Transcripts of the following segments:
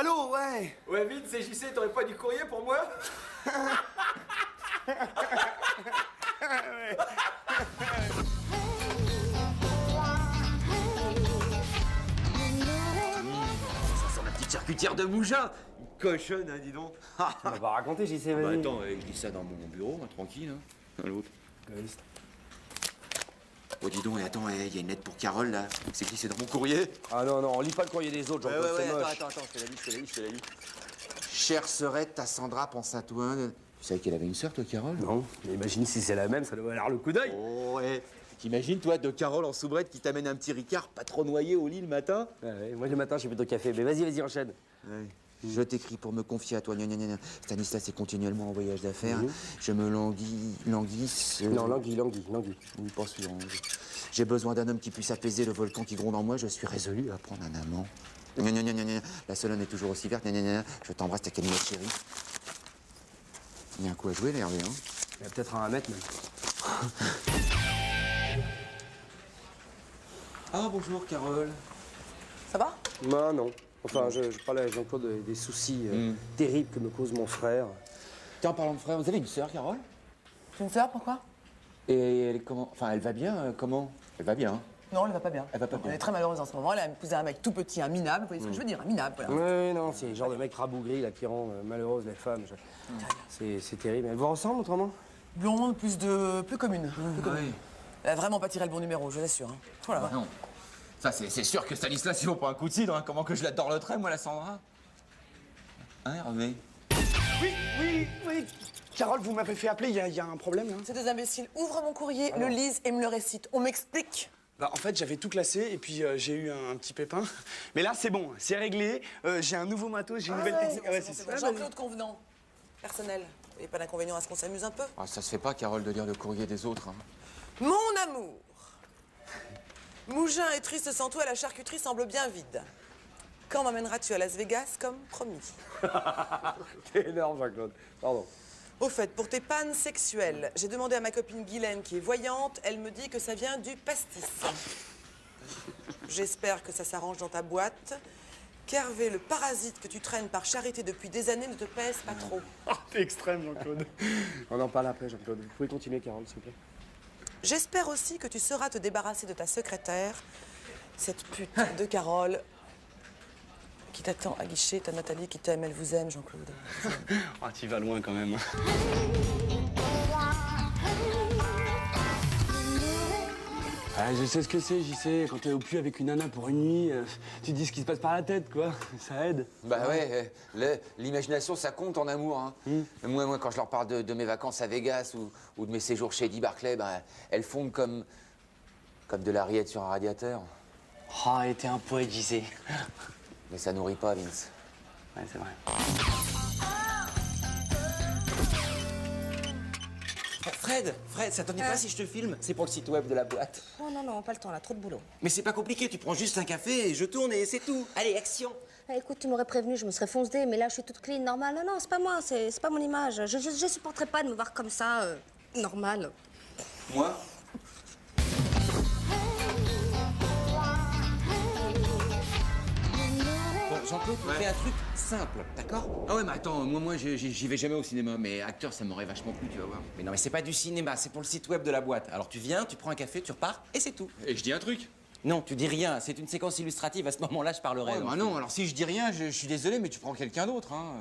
Allô, ouais. Ouais, vite, c'est JC, t'aurais pas du courrier pour moi? Ça sent la petite charcutière de Mougin. Une cochonne, hein, dis donc. Tu m'as pas raconté, j'y sais, Bah vas-y. attends, je lis ça dans mon bureau, hein, tranquille, hein. L'autre. Égoïste. Oh, dis donc, et attends, il y a une lettre pour Carole, là. C'est qui? C'est dans mon courrier? Ah non, non, on lit pas le courrier des autres, Jean-Claude, c'est moche. attends, je te la lis. Chère sœurette, ta Sandra pense à toi. Tu savais qu'elle avait une sœur, toi, Carole? Non, mais imagine si c'est la même, ça doit avoir le coup d'œil. Oh, ouais. T'imagines, toi, de Carole en soubrette qui t'amène un petit Ricard pas trop noyé au lit le matin? Ouais, moi, le matin, je suis plutôt café, mais vas-y, enchaîne. Ouais. Je t'écris pour me confier à toi. Stanislas est continuellement en voyage d'affaires. Je me languisse. Non, languis. Oui, pas sûr. J'ai besoin d'un homme qui puisse apaiser le volcan qui gronde en moi. Je suis résolu à prendre un amant. La Solonne est toujours aussi verte. Je t'embrasse, ta Camille chérie. Il y a un coup à jouer, là, Hervé, hein? Il y a peut-être un à mettre, même. Ah, bonjour, Carole. Ça va? Non. Enfin, je parlais à Jean-Claude des soucis terribles que me cause mon frère. Tiens, en parlant de frère, vous avez une sœur, Carole? J'ai une sœur, pourquoi? Et elle est comment? Enfin, elle va bien, comment? Elle va bien, hein? Non, elle va pas bien. Elle va pas bien. Elle est très malheureuse en ce moment. Elle a épousé un mec tout petit, un minable. Vous voyez ce que je veux dire? Un minable, voilà. Ouais, non, c'est le genre de mec rabougri, là, qui rend malheureuses les femmes. C'est terrible. Elle vous ressemble, autrement? Blonde, plus commune. Plus commune. Ouais. Elle a vraiment pas tiré le bon numéro, je l'assure. Hein. Voilà. Ah non. Ça, c'est sûr que Stanislas, il vaut pas un coup de cidre, hein. Comment que je la dorloterais, moi, la Sandra? Hein, Hervé? Oui. Carole, vous m'avez fait appeler, il y a un problème, là? Ces deux imbéciles ouvrent mon courrier, le lisent et me le récitent. On m'explique? Bah, en fait, j'avais tout classé et puis j'ai eu un petit pépin. Mais là, c'est bon, c'est réglé. J'ai un nouveau matos, j'ai une nouvelle technique. Ouais, c'est ça. Jean-Claude Convenant. Personnel. Vous voyez pas d'inconvénient à ce qu'on s'amuse un peu? Ah, ça se fait pas, Carole, de lire le courrier des autres, hein. Mon amour! Mougin est triste sans toi, la charcuterie semble bien vide. Quand m'emmèneras-tu à Las Vegas comme promis? T'es énorme, Jean-Claude. Pardon. Au fait, pour tes pannes sexuelles, j'ai demandé à ma copine Guylaine qui est voyante, elle me dit que ça vient du pastis. J'espère que ça s'arrange dans ta boîte, qu'Hervé, le parasite que tu traînes par charité depuis des années, ne te pèse pas trop. Oh, t'es extrême, Jean-Claude. On en parle après, Jean-Claude. Vous pouvez continuer, Carole, s'il vous plaît. J'espère aussi que tu sauras te débarrasser de ta secrétaire, cette pute de Carole, qui t'attend à guichet, ta Nathalie qui t'aime, elle vous aime, Jean-Claude. Ah, tu vas loin quand même. Ah, je sais ce que c'est, j'y sais. Quand t'es au puits avec une nana pour une nuit, tu dis ce qui se passe par la tête, quoi. Ça aide. Bah ouais, l'imagination, ça compte en amour, hein. Moi, quand je leur parle de mes vacances à Vegas ou de mes séjours chez Eddie Barclay, bah, elles fondent comme de la rillette sur un radiateur. Oh, et t'es un poète, j'y sais. Mais ça nourrit pas, Vince. Ouais, c'est vrai. Fred, ça t'ennuie pas si je te filme? C'est pour le site web de la boîte. Oh non, pas le temps, là, trop de boulot. Mais c'est pas compliqué, tu prends juste un café et je tourne et c'est tout. Allez, action! Ah, écoute, tu m'aurais prévenu, je me serais foncée, mais là, je suis toute clean, normale. Non, c'est pas moi, c'est pas mon image. Je supporterais pas de me voir comme ça, normal. Moi? Bon, Jean-Claude, tu fais un truc simple, d'accord? Ah ouais, mais attends, moi j'y vais jamais au cinéma, mais acteur, ça m'aurait vachement plu, tu vas voir. Mais non, mais c'est pas du cinéma, c'est pour le site web de la boîte. Alors tu viens, tu prends un café, tu repars et c'est tout. Et je dis un truc? Non, tu dis rien, c'est une séquence illustrative, à ce moment-là, je parlerai. Ouais, bah non, alors si je dis rien, je suis désolé, mais tu prends quelqu'un d'autre, hein.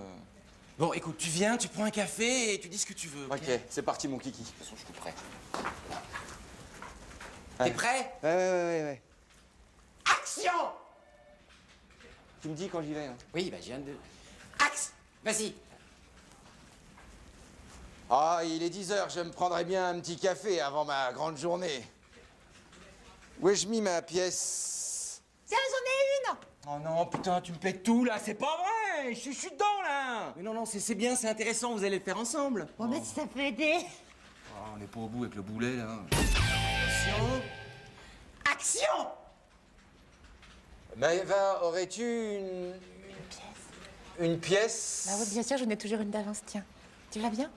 Bon, écoute, tu viens, tu prends un café et tu dis ce que tu veux. Ok, c'est parti, mon kiki. De toute façon, je suis prêt. T'es prêt? Ouais. Action! Tu me dis quand j'y vais, hein. Oui, bah je viens de... Axe! Vas-y! Ah, il est 10h, je me prendrais bien un petit café avant ma grande journée. Où ai-je mis ma pièce? Tiens, j'en ai une! Oh non, putain, tu me pètes tout, là, c'est pas vrai! Je suis dedans, là! Mais non, c'est bien, c'est intéressant, vous allez le faire ensemble. Bon, mais si ça peut aider. Oh, on n'est pas au bout avec le boulet, là. Action! Action! Maëva, aurais-tu une pièce? Bah oui, bien sûr, j'en ai toujours une d'avance, tiens. Tu vas bien?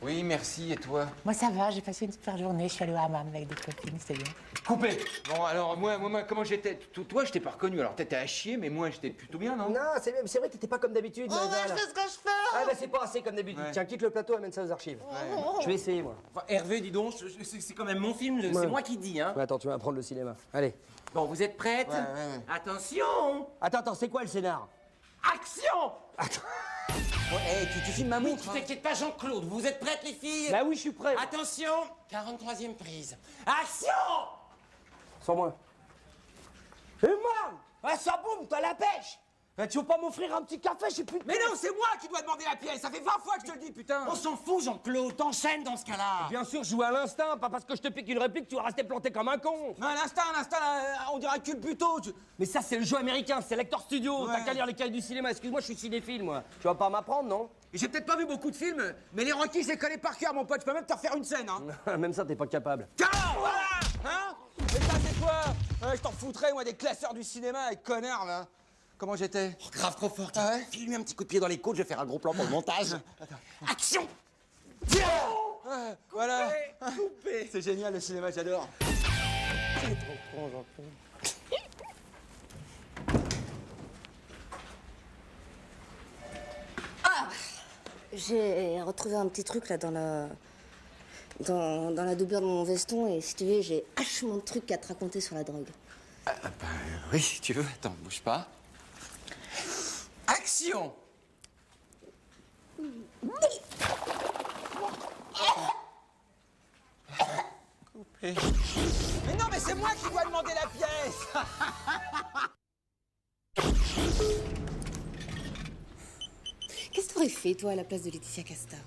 Oui, merci, et toi? Moi, ça va, j'ai passé une super journée. Je suis allée au hammam avec des copines, c'était bien. Coupé. Bon, alors, moi, comment j'étais? Toi, je t'ai pas reconnu. Alors, t'étais à chier, mais moi, j'étais plutôt bien, non? Non, c'est vrai que t'étais pas comme d'habitude, Maïva, là. ce que je fais. Ah, bah c'est pas assez comme d'habitude. Ouais. Tiens, quitte le plateau, amène ça aux archives. Je vais essayer, moi. Enfin, Hervé, dis donc, c'est quand même mon film, c'est moi qui dis, hein. Ouais, attends, tu vas apprendre le cinéma. Allez. Bon, vous êtes prêtes? Ouais. Attention! Attends, c'est quoi le scénar? Action! Ouais, tu filmes ma montre, Ne t'inquiète pas, Jean-Claude, vous êtes prêtes, les filles? Bah oui, je suis prêt. Attention! 43e prise. Action! Sans moi. Et moi? Ouais, ça boum, t'as la pêche. Tu veux pas m'offrir un petit café, je sais plus. Mais non, c'est moi qui dois demander la pièce. Ça fait 20 fois que je te le dis, putain. On s'en fout, Jean-Claude. T'enchaînes dans ce cas-là. Bien sûr, je joue à l'instinct, pas parce que je te pique une réplique, tu vas rester planté comme un con. Mais à l'instant, on dirait culbuto. Mais ça, c'est le jeu américain, c'est Lector Studio. Ouais. T'as qu'à lire les cahiers du cinéma. Excuse-moi, je suis cinéphile, moi. Tu vas pas m'apprendre, non? J'ai peut-être pas vu beaucoup de films, mais les Rocky, je les connais par cœur, mon pote. Je peux même te refaire une scène, hein. Même ça, t'es pas capable. Tiens, voilà. Hein? Et ça, c'est quoi? Je t'en foutrais, moi, des classeurs du cinéma, les connards, là. Comment j'étais? Oh, grave trop fort. Ah ouais? File-lui un petit coup de pied dans les côtes, je vais faire un gros plan pour le montage. Action! Tiens! Voilà. Coupé. C'est génial, le cinéma, j'adore. J'ai retrouvé un petit truc là dans la doublure de mon veston et si tu veux, j'ai hachement de trucs à te raconter sur la drogue. Oui, si tu veux. Attends, bouge pas. Action! Coupé. Mais non, mais c'est moi qui dois demander la pièce! Qu'est-ce que t'aurais fait, toi, à la place de Laetitia Casta?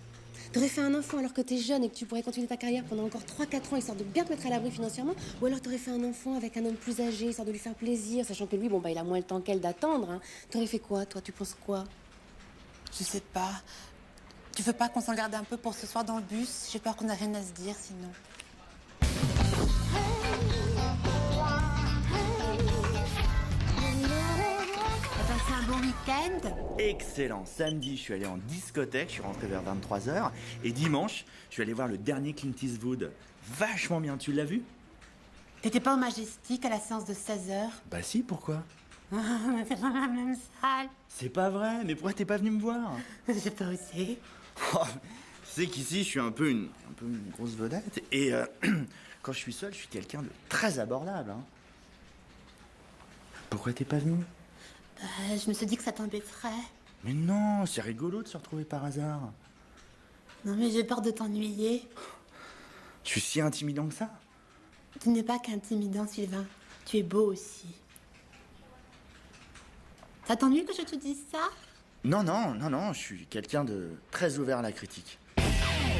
T'aurais fait un enfant alors que t'es jeune et que tu pourrais continuer ta carrière pendant encore 3-4 ans histoire de bien te mettre à l'abri financièrement? Ou alors t'aurais fait un enfant avec un homme plus âgé histoire de lui faire plaisir, sachant que lui, bon, bah, il a moins le temps qu'elle d'attendre, hein. T'aurais fait quoi, toi? Tu penses quoi? Je sais pas. Tu veux pas qu'on s'en garde un peu pour ce soir dans le bus? J'ai peur qu'on ait rien à se dire, sinon. T'as passé un bon week-end? Excellent. Samedi, je suis allé en discothèque, je suis rentré vers 23h. Et dimanche, je suis allé voir le dernier Clint Eastwood. Vachement bien, tu l'as vu? T'étais pas au Majestic à la séance de 16h? Bah si, pourquoi? C'est dans la même salle. C'est pas vrai, mais pourquoi t'es pas venu me voir? J'ai pas osé. Oh, tu sais qu'ici, je suis un peu une grosse vedette. Et quand je suis seul, je suis quelqu'un de très abordable. Hein. Pourquoi t'es pas venu? Je me suis dit que ça t'embêterait. Mais non, c'est rigolo de se retrouver par hasard. Non, mais j'ai peur de t'ennuyer. Je suis si intimidant que ça? Tu n'es pas qu'intimidant, Sylvain. Tu es beau aussi. Ça t'ennuie que je te dise ça? Non, je suis quelqu'un de très ouvert à la critique.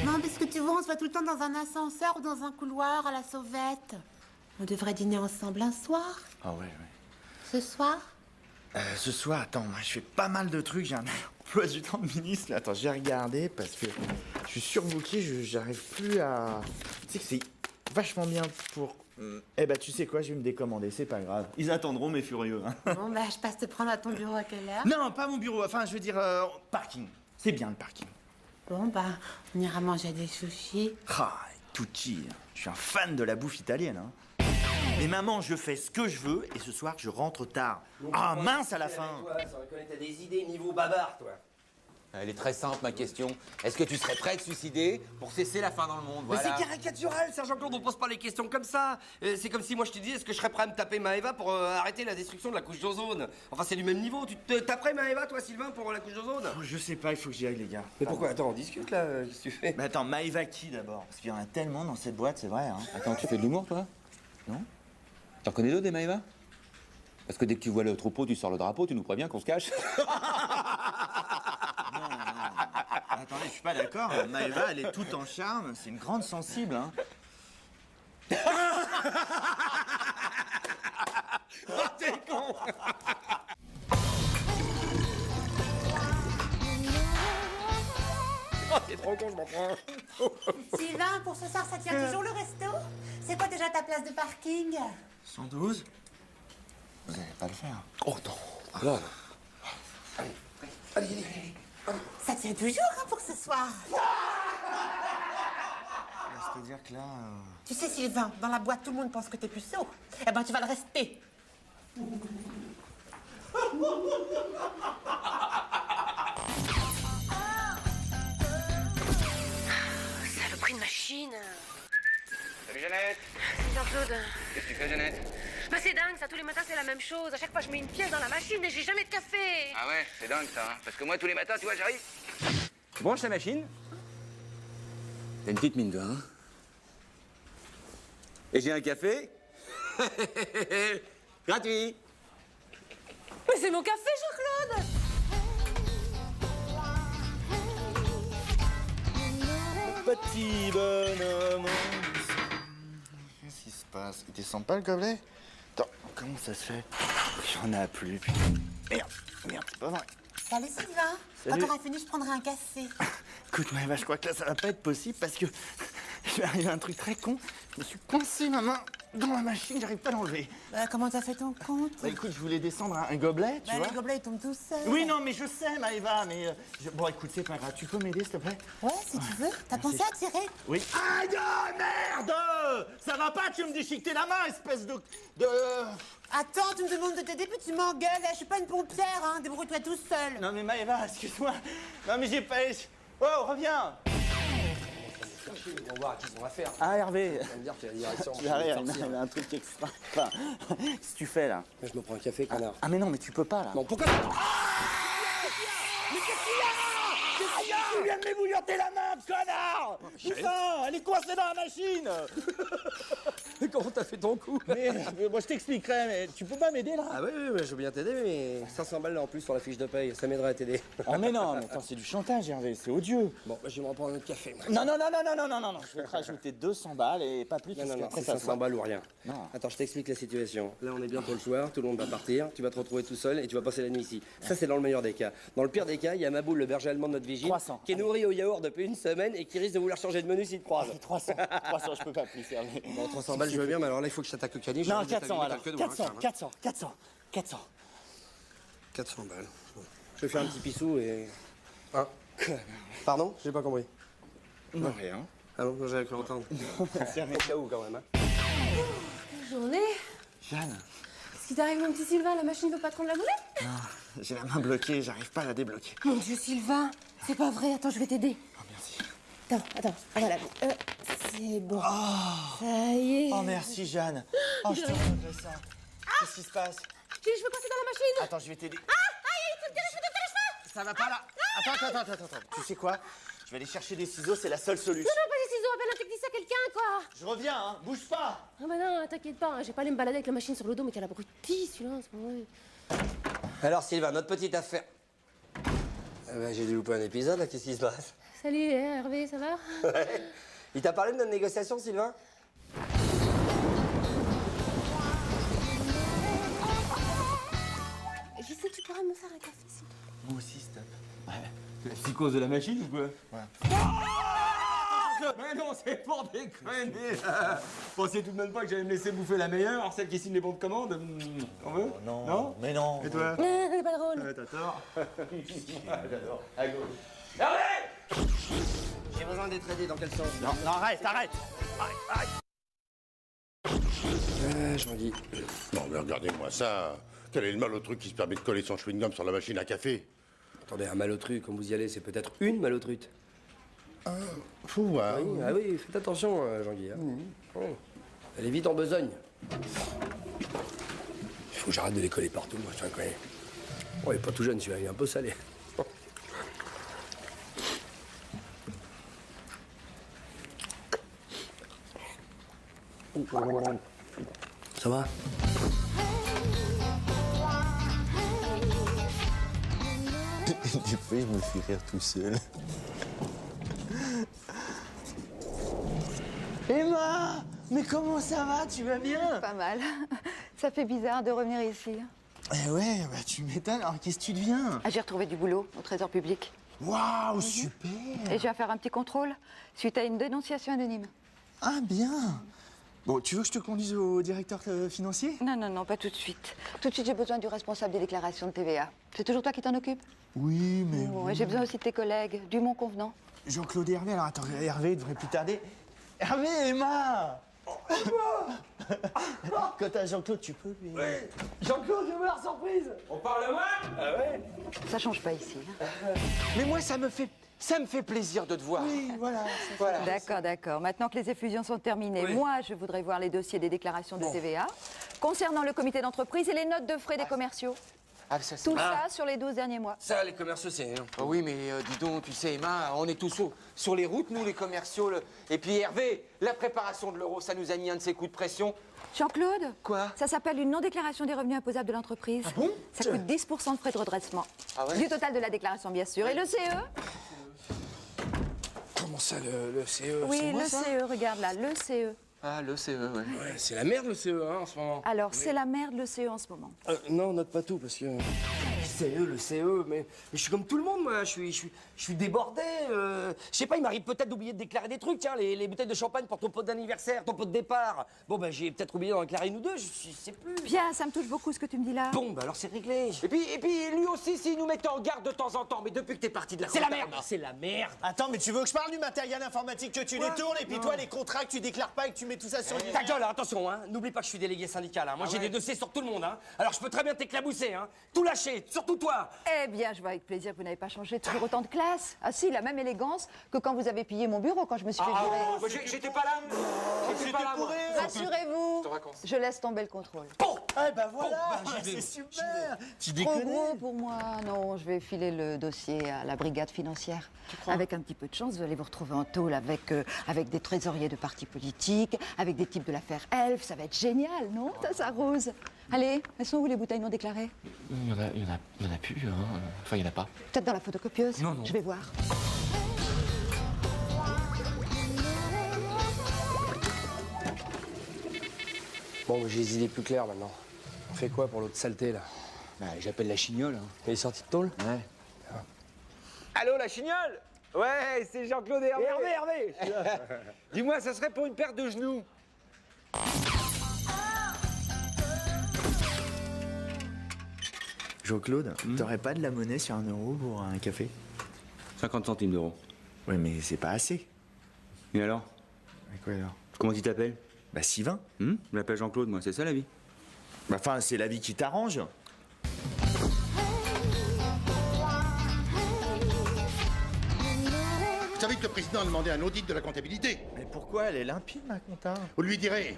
Non, parce que tu vois, on se voit tout le temps dans un ascenseur ou dans un couloir à la sauvette. On devrait dîner ensemble un soir. Ah ouais. Ce soir? Ce soir, attends, moi je fais pas mal de trucs, j'ai un emploi du temps de ministre. Attends, j'ai regardé parce que je suis surbooké, j'arrive plus à... Tu sais que c'est vachement bien pour... Eh ben, tu sais quoi, je vais me décommander, c'est pas grave. Ils attendront, mes furieux. Hein. Bon, bah, je passe te prendre à ton bureau à quelle heure? Non, pas mon bureau, enfin, je veux dire, parking. C'est bien le parking. Bon, bah, on ira manger des sushis. Ah, Tucci, je suis un fan de la bouffe italienne. Hein. Mais maman, je fais ce que je veux et ce soir, je rentre tard. Ah, mince à la fin. Ça reconnaît, t'as des idées niveau bavard, toi. Elle est très simple, ma question. Est-ce que tu serais prêt à te suicider pour cesser la fin dans le monde? Mais Voilà. c'est caricatural, Sergent Claude, on pose pas les questions comme ça. C'est comme si moi je te disais, est-ce que je serais prêt à me taper Maëva pour arrêter la destruction de la couche d'ozone? Enfin, c'est du même niveau. Tu te taperais Maëva, toi, Sylvain, pour la couche d'ozone? Oh, je sais pas, il faut que j'y aille, les gars. Mais pourquoi? Attends, on discute là, qu'est-ce que tu fais? Mais attends, Maëva qui d'abord? Parce qu'il y en a tellement dans cette boîte, c'est vrai. Hein. Attends, tu fais de l'humour, toi? Non? T'en connais d'autres, des Maëva? Parce que dès que tu vois le troupeau, tu sors le drapeau, tu nous préviens qu'on se cache? Attendez, je suis pas d'accord. Maëva, elle est toute en charme. C'est une grande sensible, hein. Oh, t'es con! Oh, t'es trop con, je m'en prends. Sylvain, pour ce soir, ça tient toujours le resto? C'est quoi déjà ta place de parking? 112? Vous allez pas le faire. Oh non! Là. Ça tient toujours, hein, pour ce soir. C'est-à-dire que là... Tu sais, Sylvain, dans la boîte, tout le monde pense que t'es puceau. Eh ben, tu vas le rester. Saloperie de machine. Salut Jeannette. Salut Jean-Claude. Qu'est-ce que tu fais Jeannette? Bah c'est dingue, ça, tous les matins c'est la même chose. À chaque fois je mets une pièce dans la machine et j'ai jamais de café. Ah ouais, c'est dingue ça, hein. Parce que moi tous les matins, tu vois, j'arrive. Tu branches la machine. T'as une petite mine, toi, hein? Et j'ai un café. Gratuit. Mais c'est mon café, Jean-Claude. Petit bonhomme. Qu'est-ce qui se passe? Il descend pas le gobelet? Attends, comment ça se fait? J'en ai plus, putain. Merde, c'est pas vrai. Salut, Sylvain. Salut. Quand t'auras fini, je prendrai un café. Écoute, Maëva, je crois que là, ça va pas être possible parce que il m'est arrivé un truc très con. Je me suis coincé ma main dans la machine, j'arrive pas à l'enlever. Comment t'as fait ton compte? Bah écoute, je voulais descendre un gobelet, tu vois. Les gobelets, ils tombent tout seuls. Oui, non, mais je sais, Maëva, mais... Bon, écoute, c'est pas grave. Tu peux m'aider, s'il te plaît? Ouais, si tu veux. T'as pensé à tirer? Oui. Aïe, merde! Ça va pas, tu veux me déchiqueter la main, espèce de... Attends, tu me demandes de t'aider, puis tu m'engueules. Je suis pas une pompière, hein. Débrouille-toi tout seul. Non, mais Maëva, excuse-moi. Non, mais j'ai pas... Oh, reviens! On va voir qui on va faire. Ah, Hervé. Tu vas me dire que la direction. Tu arrêtes, il y a un truc extra. Enfin, qu'est-ce que tu fais, là? Je me prends un café, connard. Ah, mais non, mais tu peux pas, là. Non, pourquoi? Mais qu'est-ce qu'il y a? Tu viens de m'ébouillanter la main, connard! Putain, elle est coincée dans la machine! Comment t'as fait ton coup? Mais moi, je t'expliquerai, mais tu peux pas m'aider, là? Ah oui, je veux bien t'aider, mais 500 balles là en plus sur la fiche de paye, ça m'aiderait à t'aider. Oh, mais non, mais attends, c'est du chantage, Hervé, c'est odieux. Bon, je vais me reprendre un autre café. Non, je vais te rajouter 200 balles et pas plus. parce Non, qu'après, c'est ça 500 soit- balles ou rien. Non. Attends, je t'explique la situation. Là, on est bientôt le soir, tout le monde va partir, tu vas te retrouver tout seul et tu vas passer la nuit ici. Ça, c'est dans le meilleur des cas. Dans le pire des cas, il y a Maboul, le berger allemand de notre vigile, 300. qui est nourri au yaourt depuis une semaine et qui risque de vouloir changer de menu s'il te croise. 300, je peux pas plus, Hervé. Bon, 300 balles, je veux bien, mais alors là, il faut que je t'attaque le caniche. Non, 400 alors. 400. 400 balles. Je vais faire un petit pissou et... Hein? Pardon? J'ai pas compris. Non, rien. Ah non, j'avais cru entendre. C'est rien. Au cas où, quand même, hein. Journée. Jeanne, Qu'est-ce qui t'arrive, mon petit Sylvain? La machine veut pas te rendre la boulette? j'ai la main bloquée, j'arrive pas à la débloquer. Mon Dieu, Sylvain, c'est pas vrai. Attends, je vais t'aider. Oh, merci. Attends. Ah, voilà. C'est bon. Ça y est. Oh, merci, Jeanne. Oh, je te regrette ça. Qu'est-ce qui se passe? J'ai les cheveux coincés dans la machine. Attends, je vais t'aider. Tu me tires les cheveux, Ça va pas là. Attends. Tu sais quoi? Je vais aller chercher des ciseaux, c'est la seule solution. Non, pas les ciseaux, appelle un technicien, quelqu'un, quoi. Je reviens, hein. Bouge pas. Ah bah non, t'inquiète pas, j'ai pas allé me balader avec la machine sur le dos, mais quel abruti, celui-là, c'est pas vrai. Alors, Sylvain, notre petite affaire. J'ai dû louper un épisode, là, qu'est-ce qui se passe? Salut, Hervé, ça va? Ouais. Il t'a parlé de notre négociation, Sylvain? Je sais que tu pourras me faire un café, s'il te plaît. Moi aussi, stop. C'est la psychose de la machine ou quoi? Ouais. Mais non, c'est pour déconner. Pensez tout de même pas que j'allais me laisser bouffer la meilleure, celle qui signe les bons de commande. On veut? Non, mais non. Et toi? C'est pas drôle. Ouais, t'as tort. J'adore. À gauche. J'ai besoin d'être aidé, dans quel sens? Non, arrête. Jean-Guy. Non, mais regardez-moi ça. Quel est le mal au truc qui se permet de coller son chewing-gum sur la machine à café? Attendez, un malotru, comme vous y allez, c'est peut-être une malotrute. Fou, hein. Oui, ah oui, faites attention, Jean-Guy. Hein. Oh. Elle est vite en besogne. Il faut que j'arrête de les coller partout, moi, je connais. Oh, il est pas tout jeune, celui-là, il est un peu salé. Ça va? Des fois, je me fais rire tout seul. Emma, mais comment ça va? Tu vas bien? Pas mal. Ça fait bizarre de revenir ici. Eh ouais, bah tu m'étonnes. Alors qu'est-ce que tu deviens? Ah, j'ai retrouvé du boulot au Trésor public. Waouh, super! Et je viens faire un petit contrôle suite à une dénonciation anonyme. Ah bien. Bon, tu veux que je te conduise au directeur financier? Non, pas tout de suite. Tout de suite, j'ai besoin du responsable des déclarations de TVA. C'est toujours toi qui t'en occupes? Oui, mais... Bon, et j'ai besoin aussi de tes collègues, du mon convenant. Jean-Claude et Hervé, alors attends, Hervé devrait plus tarder. Hervé, Emma Quand t'as Jean-Claude, tu peux lui... Jean-Claude, j'ai la surprise. On parle à moi? Ah ouais? Ça change pas ici. Hein. Mais moi, ça me fait plaisir de te voir. Oui, voilà. D'accord, d'accord. Maintenant que les effusions sont terminées, moi, je voudrais voir les dossiers des déclarations de TVA concernant le comité d'entreprise et les notes de frais des commerciaux. Ah, ça, Tout ça sur les 12 derniers mois. Ça, les commerciaux, c'est... Ah oui, mais dis donc, tu sais, Emma, on est tous sur les routes, nous, les commerciaux. Et puis Hervé, la préparation de l'euro, ça nous a mis un de ces coups de pression. Jean-Claude? Quoi? Ça s'appelle une non-déclaration des revenus imposables de l'entreprise. Ah bon? Ça coûte 10% de frais de redressement. Ah ouais? Du total de la déclaration, bien sûr. Et le CE? Comment ça, le CE? Oui, c'est moi, le ça CE, regarde là, le CE. Ah, le CE, ouais. Ouais, c'est la merde, le CE, hein, en ce moment. Alors, c'est la merde, le CE en ce moment. Non, note pas tout, parce que... Le CE, mais je suis comme tout le monde, moi. Je suis débordé. Je sais pas, il m'arrive peut-être d'oublier de déclarer des trucs, tiens, les bouteilles de champagne pour ton pot d'anniversaire, ton pot de départ. Bon, ben, j'ai peut-être oublié d'en déclarer une ou deux, je sais plus. Bien, ça me touche beaucoup ce que tu me dis là. Bon, ben alors c'est réglé. Et puis lui aussi, s'il nous mettait en garde de temps en temps, mais depuis que t'es parti de la C'est la comptable. merde, c'est la merde. Attends, mais tu veux que je parle du matériel informatique que tu détournes et puis toi, les contrats que tu déclares pas et que tu mets tout ça sur le... Ta gueule, hein, attention, hein. N'oublie pas que je suis délégué syndical, hein. Moi, j'ai des dossiers sur tout le monde, hein. Alors, je peux très bien t'éclabousser, hein. Tout lâcher, surtout toi. Eh bien, je vois avec plaisir que vous n'avez pas changé toujours autant de classe. Ah si, la même élégance que quand vous avez pillé mon bureau quand je me suis fait virer. J'étais pas là. J'étais pas là, moi. Rassurez-vous, je laisse tomber le contrôle. Ah bah voilà, c'est super. Tu Trop déconnes. gros pour moi. Non, je vais filer le dossier à la brigade financière. Avec un petit peu de chance, vous allez vous retrouver en tôle avec des trésoriers de partis politiques, avec des types de l'affaire Elf. Ça va être génial, non, ça s'arrose. Allez, elles sont où les bouteilles non déclarées? Il y en a plus, hein. Enfin, il y en a pas. Peut-être dans la photocopieuse. Non. Je vais voir. Bon, j'ai les idées plus claires maintenant. On fait quoi pour l'autre saleté, là? Bah, j'appelle la chignole. Hein. Il est sorti de tôle? Ouais. Allô, la chignole? Ouais, c'est Jean-Claude et Hervé. Hervé Dis-moi, ça serait pour une paire de genoux. Jean-Claude, t'aurais pas de la monnaie sur 1 euro pour un café? 50 centimes d'euros. Oui, mais c'est pas assez. Et alors? Mais quoi alors? Comment tu t'appelles? Bah Sylvain. Je m'appelle Jean-Claude, moi, c'est ça la vie. Bah enfin, c'est la vie qui t'arrange. Vous savez que le président a demandé un audit de la comptabilité. Mais pourquoi? Elle est limpide, ma compta. Vous lui direz.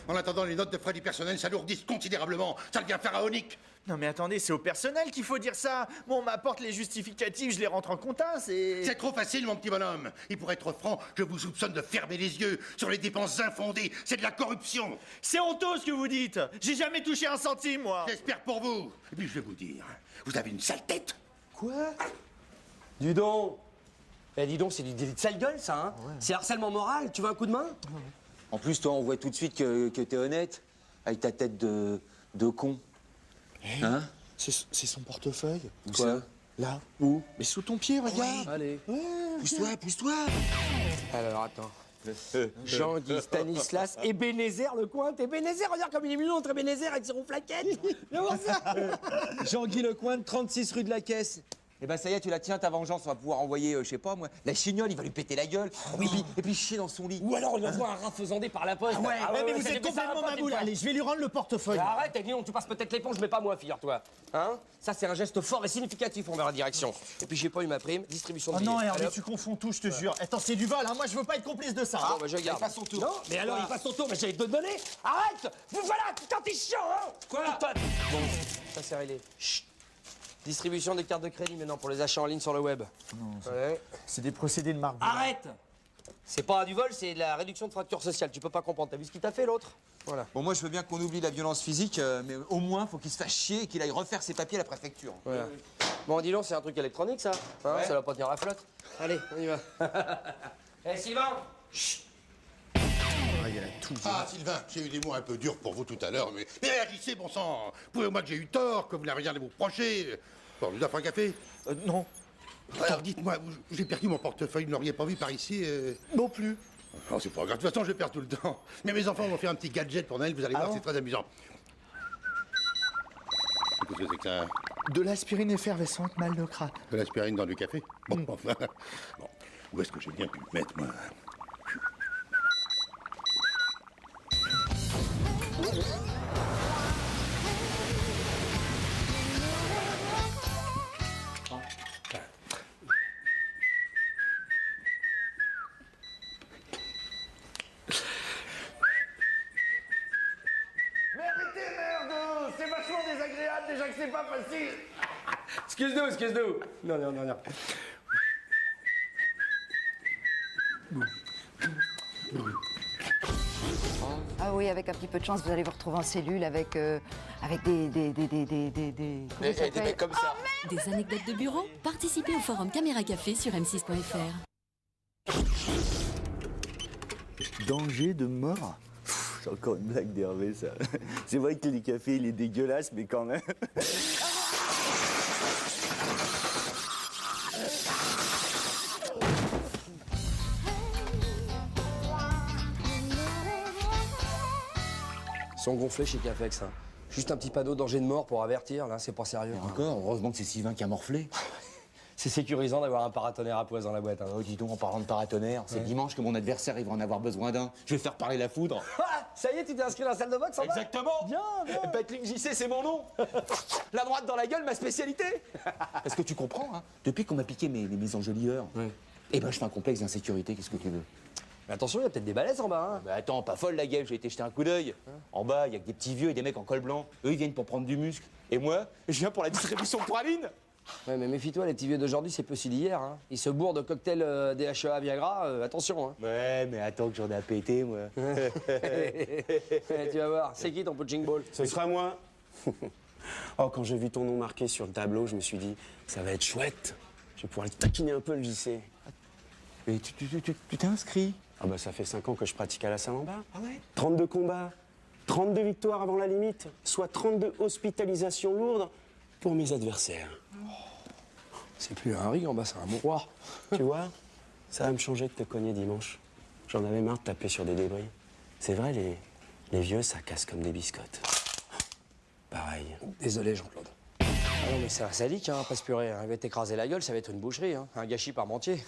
En attendant, les notes de frais du personnel s'alourdissent considérablement. Ça devient pharaonique. Non mais attendez, c'est au personnel qu'il faut dire ça. Bon, on m'apporte les justificatifs, je les rentre en compta, c'est... C'est trop facile, mon petit bonhomme. Et pour être franc, je vous soupçonne de fermer les yeux sur les dépenses infondées. C'est de la corruption. C'est honteux ce que vous dites. J'ai jamais touché un centime, moi. J'espère pour vous. Et puis je vais vous dire, vous avez une sale tête. Quoi? Dis donc. Eh, dis donc, c'est du délit de sale gueule, ça, hein? Ouais. C'est harcèlement moral. Tu veux un coup de main? En plus, toi, on voit tout de suite que t'es honnête, avec ta tête de con. Hein? C'est son portefeuille. Où ça? Là. Où? Mais sous ton pied, regarde. Allez. Pousse-toi. Alors, attends. Jean-Guy Stanislas Ebenezer Lecointe. Ebenezer, regarde comme il est mignon, entre Ebenezer avec ses ronflaquettes. Viens voir ça. Jean-Guy Lecointe, 36 rue de la Caisse. Eh ben ça y est, tu la tiens, ta vengeance, on va pouvoir envoyer, je sais pas moi, la chignole, il va lui péter la gueule, et puis chier dans son lit. Ou alors il envoie un rat faisandé par la poste. Mais vous êtes complètement maboule. Allez, je vais lui rendre le portefeuille. Arrête, Guillaume, tu passes peut-être l'éponge, mais pas moi, figure-toi. Hein? Ça, c'est un geste fort et significatif envers la direction. Et puis j'ai pas eu ma prime, distribution de Oh billets. non, Hervé, tu confonds tout, je te jure. Attends, c'est du vol, hein. Moi, je veux pas être complice de ça. Bon, bah je garde. Il passe son tour. Non, mais alors il passe son tour, mais j'allais te le donner. Arrête! Vous voilà, putain, t'es chiant, hein? Quoi? Bon, ça c'est réglé. Chut. Distribution des cartes de crédit maintenant pour les achats en ligne sur le web. Non, c'est des procédés de marque. Arrête! C'est pas du vol, c'est de la réduction de fracture sociale. Tu peux pas comprendre. T'as vu ce qu'il t'a fait, l'autre? Voilà. Bon, moi, je veux bien qu'on oublie la violence physique, mais au moins, faut qu'il se fasse chier et qu'il aille refaire ses papiers à la préfecture. Voilà. Bon, dis donc, c'est un truc électronique, ça. Hein, ça va pas tenir la flotte. Allez, on y va. Eh, Sylvain! Chut! Ah, Sylvain, j'ai eu des mots un peu durs pour vous tout à l'heure, mais réagissez, bon sang. Prouvez-moi que j'ai eu tort, que vous n'avez rien à vous reprocher. Bon, je vous offre un café? Non. Alors, dites-moi, j'ai perdu mon portefeuille, vous ne l'auriez pas vu par ici? Non plus. Oh, c'est pas grave, de toute façon, je perds tout le temps. Mais mes enfants m'ont fait un petit gadget pour Noël, vous allez voir, c'est très amusant. Qu'est-ce que c'est que ça? De l'aspirine effervescente, mal de crâne. De l'aspirine dans du café? Bon, enfin... Bon. Où est-ce que j'ai bien pu le mettre, moi? Arrêtez, merde! C'est vachement désagréable, déjà que c'est pas facile! Excuse-nous, excuse-nous! Non, non, non, non. Ah oui, avec un petit peu de chance, vous allez vous retrouver en cellule avec des comment ça s'appelle comme ça. Des anecdotes de bureau? Participez au forum Caméra Café sur m6.fr. Danger de mort? C'est encore une blague d'Hervé, ça. C'est vrai que le café, il est dégueulasse, mais quand même. Ils sont gonflés chez Cafex, hein. Juste un petit panneau danger de mort pour avertir, là, c'est pas sérieux. Et encore, heureusement que c'est Sylvain qui a morflé. C'est sécurisant d'avoir un paratonnerre à poisse dans la boîte. Hein. Oh, dis donc, en parlant de paratonnerre, c'est dimanche que mon adversaire il va en avoir besoin d'un. Je vais faire parler la foudre. Ah, ça y est, tu t'es inscrit dans la salle de boxe en bas? Exactement. Bien, bien. Battling JC, c'est mon nom. La droite dans la gueule, ma spécialité. Parce que tu comprends, hein, depuis qu'on m'a piqué mes enjolieurs, eh ben je fais un complexe d'insécurité, qu'est-ce que tu veux? Mais attention, il y a peut-être des balaises en bas. Hein. Bah attends, pas folle la gueule, j'ai été jeter un coup d'œil. En bas, il y a que des petits vieux et des mecs en col blanc. Eux, ils viennent pour prendre du muscle. Et moi, je viens pour la distribution de pralines. Ouais, mais méfie-toi, les petits vieux d'aujourd'hui, c'est peu si d'hier. Hein. Ils se bourrent de cocktails DHEA Viagra, attention. Hein. Ouais, mais attends que j'en ai à péter, moi. Tu vas voir, c'est qui ton punching ball? Ce sera moi. Oh, quand j'ai vu ton nom marqué sur le tableau, je me suis dit, ça va être chouette. Je vais pouvoir le taquiner un peu, le JC. Et tu t'es inscrit? Ah bah ça fait 5 ans que je pratique à la salle en bas. Ah ouais? 32 combats, 32 victoires avant la limite, soit 32 hospitalisations lourdes pour mes adversaires. C'est plus un ring en bas, c'est un mouroir. Tu vois, ça va me changer de te cogner dimanche. J'en avais marre de taper sur des débris. C'est vrai, les vieux, ça casse comme des biscottes. Pareil. Désolé, Jean-Claude. Ah non, mais c'est un sadique, hein, pas se purer. Il va t'écraser la gueule, ça va être une boucherie, hein. Un gâchis parmentier.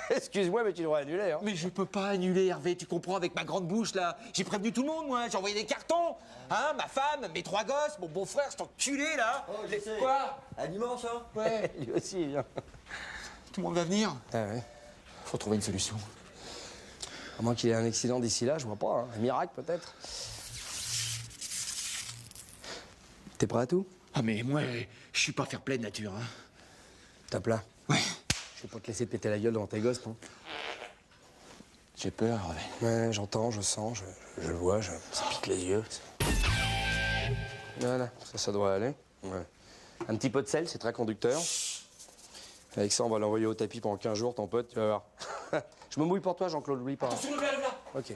Excuse-moi, mais tu devrais annuler, hein. Mais je peux pas annuler, Hervé, tu comprends, avec ma grande bouche, là. J'ai prévenu tout le monde, moi. J'ai envoyé des cartons. Hein, ma femme, mes 3 gosses, mon beau-frère, cet enculé, là. Oh, je sais. Quoi? À dimanche, hein? Ouais. Lui aussi, il vient. Tout le monde va venir. Ah ouais. Faut trouver une solution. À moins qu'il ait un accident d'ici là, je vois pas. Hein. Un miracle, peut-être. T'es prêt à tout? Ah, mais moi, je suis pas fair-play de nature, hein. Tape là. Ouais. Je vais pas te laisser péter la gueule devant tes gosses, non? J'ai peur, Hervé. Ouais, j'entends, je sens, je vois, ça pique les yeux. Voilà, ça doit aller. Ouais. Un petit peu de sel, c'est très conducteur. Avec ça, on va l'envoyer au tapis pendant 15 jours, ton pote, tu vas voir. Je me mouille pour toi, Jean-Claude, oublie pas. Attention, le là. Ok.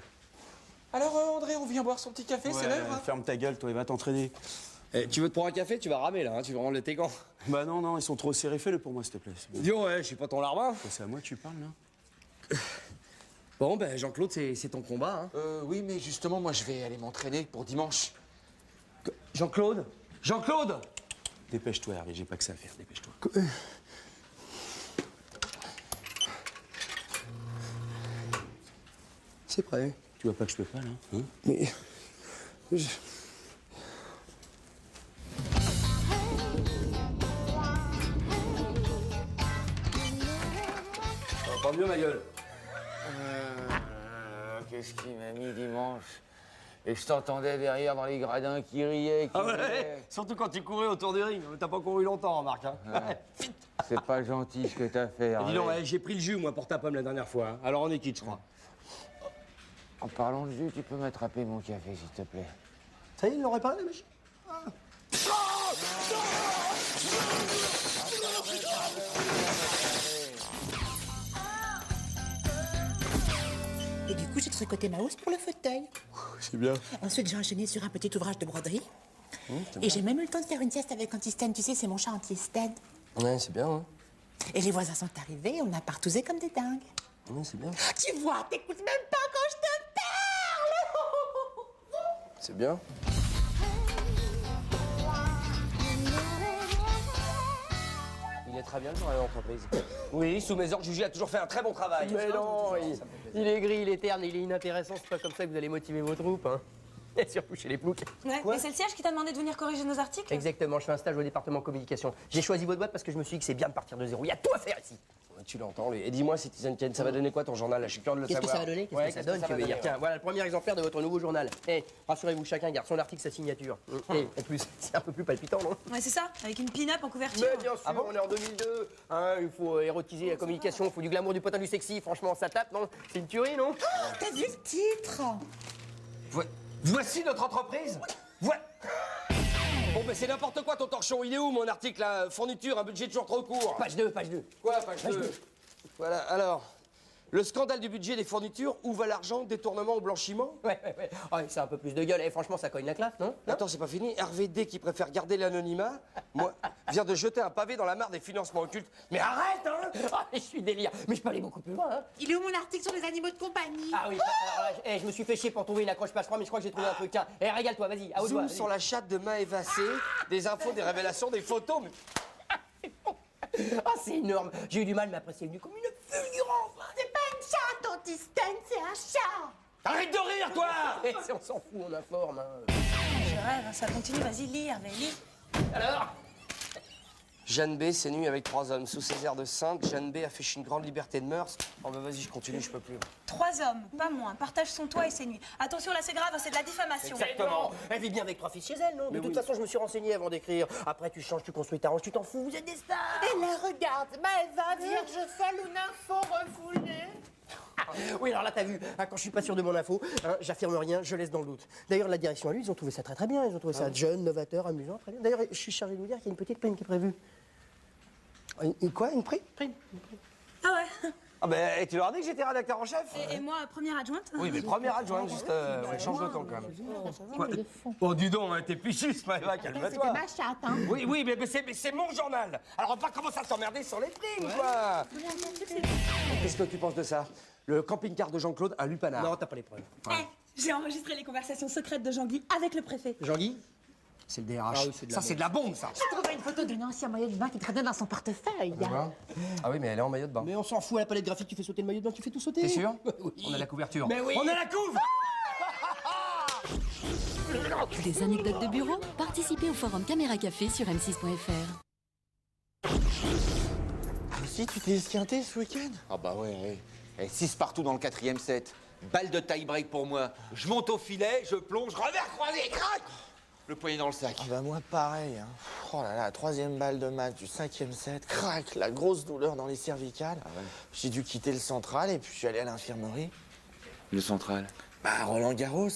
Alors, André, on vient boire son petit café, c'est l'heure, hein? Ferme ta gueule, toi, et va t'entraîner. Eh, tu veux te prendre un café, tu vas ramer là, hein, tu vas rendre tes gants. Bah non, non, ils sont trop serrés, fais-le pour moi, s'il te plaît. Dis ouais, je suis pas ton larbin. C'est à moi que tu parles, là. Bon, ben Jean-Claude, c'est ton combat, hein. Oui, mais justement, moi, je vais aller m'entraîner pour dimanche. Jean-Claude? Jean-Claude! Dépêche-toi, Hervé, j'ai pas que ça à faire, dépêche-toi. C'est prêt. Tu vois pas que je peux pas, là, hein? Mais... Parle mieux, ma gueule. Qu'est-ce qu'il m'a mis dimanche? Et je t'entendais derrière dans les gradins qui riaient, qui riaient. Surtout quand tu courais autour du ring. T'as pas couru longtemps, Marc. Hein. C'est pas gentil ce que t'as fait. Dis donc, j'ai pris le jus, moi, pour ta pomme la dernière fois. Hein. Alors on est quitte, je crois. En parlant de jus, tu peux m'attraper mon café, s'il te plaît? Ça y est, il l'aurait réparé, la machine? Et du coup, j'ai tricoté ma housse pour le fauteuil. C'est bien. Ensuite, j'ai enchaîné sur un petit ouvrage de broderie. Et j'ai même eu le temps de faire une sieste avec Anti-Stan. Tu sais, c'est mon chat Anti-Stan. Ouais, c'est bien, hein. Et les voisins sont arrivés, on a partousé comme des dingues. Ouais, c'est bien. Tu vois, t'écoutes même pas quand je te parle. C'est bien. Il est très bien le genre d'entreprise. Oui, sous mes ordres, Juju a toujours fait un très bon travail. Mais non, il est gris, il est terne, il est inintéressant. C'est pas comme ça que vous allez motiver vos troupes, hein. Et surtout chez les ploucs. Ouais, et c'est le siège qui t'a demandé de venir corriger nos articles? Exactement, je fais un stage au département communication. J'ai choisi votre boîte parce que je me suis dit que c'est bien de partir de zéro. Il y a tout à faire ici. Ouais, tu l'entends, lui. Et dis-moi, Citizen Kane, ça va donner quoi ton journal là? Je suis curieux de le Qu'est-ce que savoir. ça va donner? Qu'est-ce Ouais, que ça donne, tu veux dire? Tiens, voilà le premier exemplaire de votre nouveau journal. Eh, rassurez-vous, chacun garde son article, sa signature. Et en plus, c'est un peu plus palpitant, non? Ouais, c'est ça, avec une pin-up en couverture. Mais bien sûr, on est en 2002. Hein, il faut érotiser la communication, il faut du glamour, du potin, du sexy. Franchement, ça tape, non? C'est une tuerie, non? T'as vu le titre? Voici notre entreprise. Bon, mais c'est n'importe quoi ton torchon. Il est où mon article là? Fourniture, un budget toujours trop court. Page 2, page 2. Quoi, page 2? Voilà, alors. Le scandale du budget des fournitures, où va l'argent? Détournement ou blanchiment? Ouais, c'est un peu plus de gueule. Et franchement, ça cogne la classe, non? Attends, c'est pas fini. Hervé D, qui préfère garder l'anonymat, moi, vient de jeter un pavé dans la mare des financements occultes. Mais arrête, hein! Ah, je suis délire. Mais je peux aller beaucoup plus loin, hein. Il est où mon article sur les animaux de compagnie? Ah oui, alors là, je me suis fait chier pour trouver une accroche passe-croix, mais je crois que j'ai trouvé un truc. Tiens, régale-toi, vas-y, à haut doigt. Zoom sur la chatte de Maëva C, des infos, des révélations, des photos. Mais... Ah, c'est énorme. J'ai eu du mal, mais après, c'est venu comme une fulgurance. C'est pas une chatte, Antistan, c'est un chat. Arrête de rire, toi! On s'en fout, on informe. Hein. Je rêve, ça continue, vas-y, lis, Hervé, lis. Alors? Jeanne B s'est nue avec 3 hommes. Sous ses airs de sainte, Jeanne B affiche une grande liberté de mœurs. Oh bah vas-y, je continue, je peux plus. 3 hommes, pas moins, partagent son toit et ses nuits. Attention, là c'est grave, c'est de la diffamation. Exactement. Elle vit bien avec 3 filles chez elle, non? De toute façon, je me suis renseigné avant d'écrire. Après, tu changes, tu construis, t'arranges, tu t'en fous, vous êtes des stars. Et là, regarde, Maëva, vierge folle ou nympho refoulée. Oui, alors là, t'as vu, hein, quand je suis pas sûr de mon info, hein, j'affirme rien, je laisse dans le doute. D'ailleurs, la direction à lui, ils ont trouvé ça très bien. Ils ont trouvé ça jeune, novateur, amusant, très bien. D'ailleurs, je suis chargé de vous dire qu'il y a une petite prime qui est prévue. Quoi? Une prime? Ah ouais. Ah ben, et tu leur as dit que j'étais rédacteur en chef? Et moi, première adjointe? Oui, mais première adjointe, juste, ouais, change de temps quand même. Quoi? Oh, dis donc, t'es plus juste, Maëva, calme-toi. C'était ma chatte, hein. Oui, mais c'est mon journal. Alors on va pas commencer à s'emmerder sur les primes, quoi. Qu'est-ce que tu penses de ça? Le camping-car de Jean-Claude à Lupanard. Non, t'as pas les preuves. J'ai enregistré les conversations secrètes de Jean-Guy avec le préfet. Jean-Guy? C'est le DRH. Ah oui, c'est de la ça, c'est de la bombe, ça. J'ai trouvé une photo d'un ancien maillot de bain qui traînait dans son portefeuille. Ah oui, mais elle est en maillot de bain. Mais on s'en fout, à la palette graphique, tu fais sauter le maillot de bain, tu fais tout sauter. T'es sûr? Oui. On a la couverture. Mais oui. On a la couve. Des anecdotes de bureau? Participez au forum Caméra Café sur m6.fr. Aussi, tu t'es esquinté ce week-end? Ah bah ouais. Et 6 partout dans le 4e set. Balle de tie-break pour moi. Je monte au filet, je plonge, revers croisé, crac! Le poignet dans le sac. Ah bah moi pareil. Hein. Oh là là, 3e balle de match du 5e set, crac, la grosse douleur dans les cervicales. Ah ouais. J'ai dû quitter le central et puis je suis allé à l'infirmerie. Le central? Bah Roland Garros.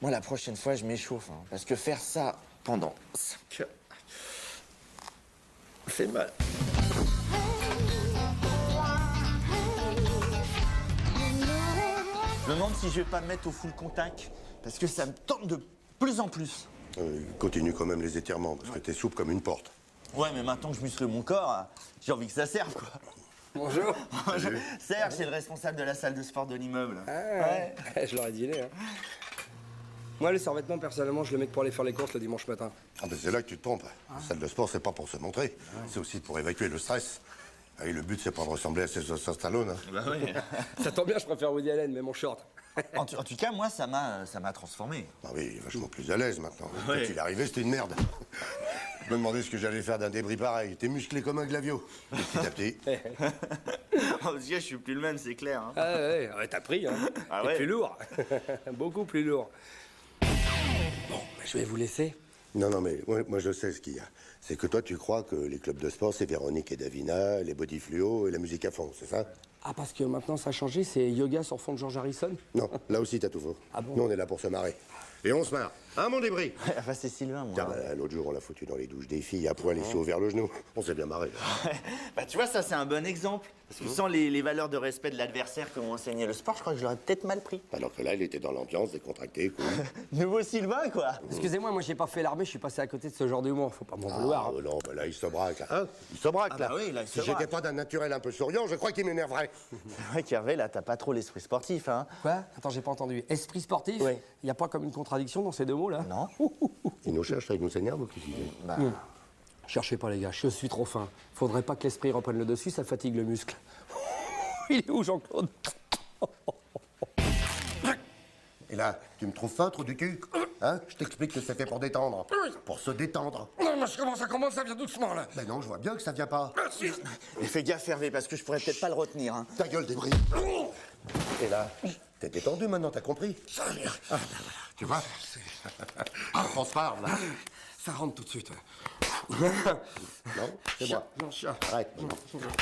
Moi la prochaine fois je m'échauffe, hein, parce que faire ça pendant 5 heures, fait mal. Je me demande si je vais pas me mettre au full contact, parce que ça me tente de plus en plus. Continue quand même les étirements, parce que t'es souple comme une porte. Ouais, mais maintenant que je muscle mon corps, j'ai envie que ça serve, quoi. Bonjour. Serge, c'est le responsable de la salle de sport de l'immeuble. Ah ouais. Je l'aurais dit, hein. Moi, les survêtements, personnellement, je les mets pour aller faire les courses le dimanche matin. Ah ben c'est là que tu te trompes. La salle de sport, c'est pas pour se montrer. C'est aussi pour évacuer le stress. Et le but, c'est pas de ressembler à Sylvester Stallone. Hein. Bah oui. Ça tombe bien, je préfère Woody Allen, mais mon short. En tout cas, moi, ça m'a transformé. Ah oui, il est vachement plus à l'aise maintenant. Ouais. Quand il est arrivé, c'était une merde. Je me demandais ce que j'allais faire d'un débris pareil. T'es musclé comme un glavio. Et petit à petit. En tout cas, je suis plus le même, c'est clair. Hein. Ah ouais, t'as pris, hein. Ah T'es ouais. plus lourd. Beaucoup plus lourd. Bon, bah, je vais vous laisser. Non, mais moi, je sais ce qu'il y a. C'est que toi, tu crois que les clubs de sport, c'est Véronique et Davina, les body fluo et la musique à fond, c'est ça? Ah, parce que maintenant, ça a changé, c'est yoga sur fond de George Harrison? Non, là aussi, t'as tout faux. Ah bon? Nous, on est là pour se marrer. Et on se marre. Hein, mon débris? Enfin, c'est Sylvain, moi. Tiens, bah, l'autre jour, on l'a foutu dans les douches des filles, à poil ici, vers le genou. On s'est bien marré. Bah, tu vois, ça, c'est un bon exemple. Parce que sans les valeurs de respect de l'adversaire que m'ont enseigné le sport, je crois que je l'aurais peut-être mal pris. Alors que là, il était dans l'ambiance, décontracté, cool. Nouveau Sylvain, quoi. Excusez-moi, moi, j'ai pas fait l'armée, je suis passé à côté de ce genre d'humour. Faut pas m'en vouloir. Hein. Non, bah là, il se braque, là. Hein? Il se braque, là. bah oui, là, il se Si j'étais braque. pas d'un naturel un peu souriant, je crois qu'il m'énerverait. C'est vrai qu'Hervé, là, t'as pas trop l'esprit sportif, hein. Quoi? Attends, j'ai pas entendu. Esprit sportif? Oui. Y a pas comme une contradiction dans ces deux mots, là? Non. Il nous cherche, ça, il nous énerve ou qu'est-ce qu'il fait? Bah, Cherchez pas les gars, je suis trop fin. Faudrait pas que l'esprit reprenne le dessus, ça fatigue le muscle. Il est où Jean-Claude? Et là, tu me trouves fin, trou du cul? Hein? Je t'explique que c'est fait pour détendre. Pour se détendre. Non, mais ça commence, ça vient doucement là. Ben non, je vois bien que ça vient pas. Et fais gaffe, Hervé, parce que je pourrais peut-être pas le retenir. Hein. Ta gueule, débris. Et là, t'es détendu maintenant, t'as compris? Ça vient. Ah, ben voilà. Tu vois? Ça transparle, là. Ça rentre tout de suite. Non, c'est moi. Non, chien. Arrête.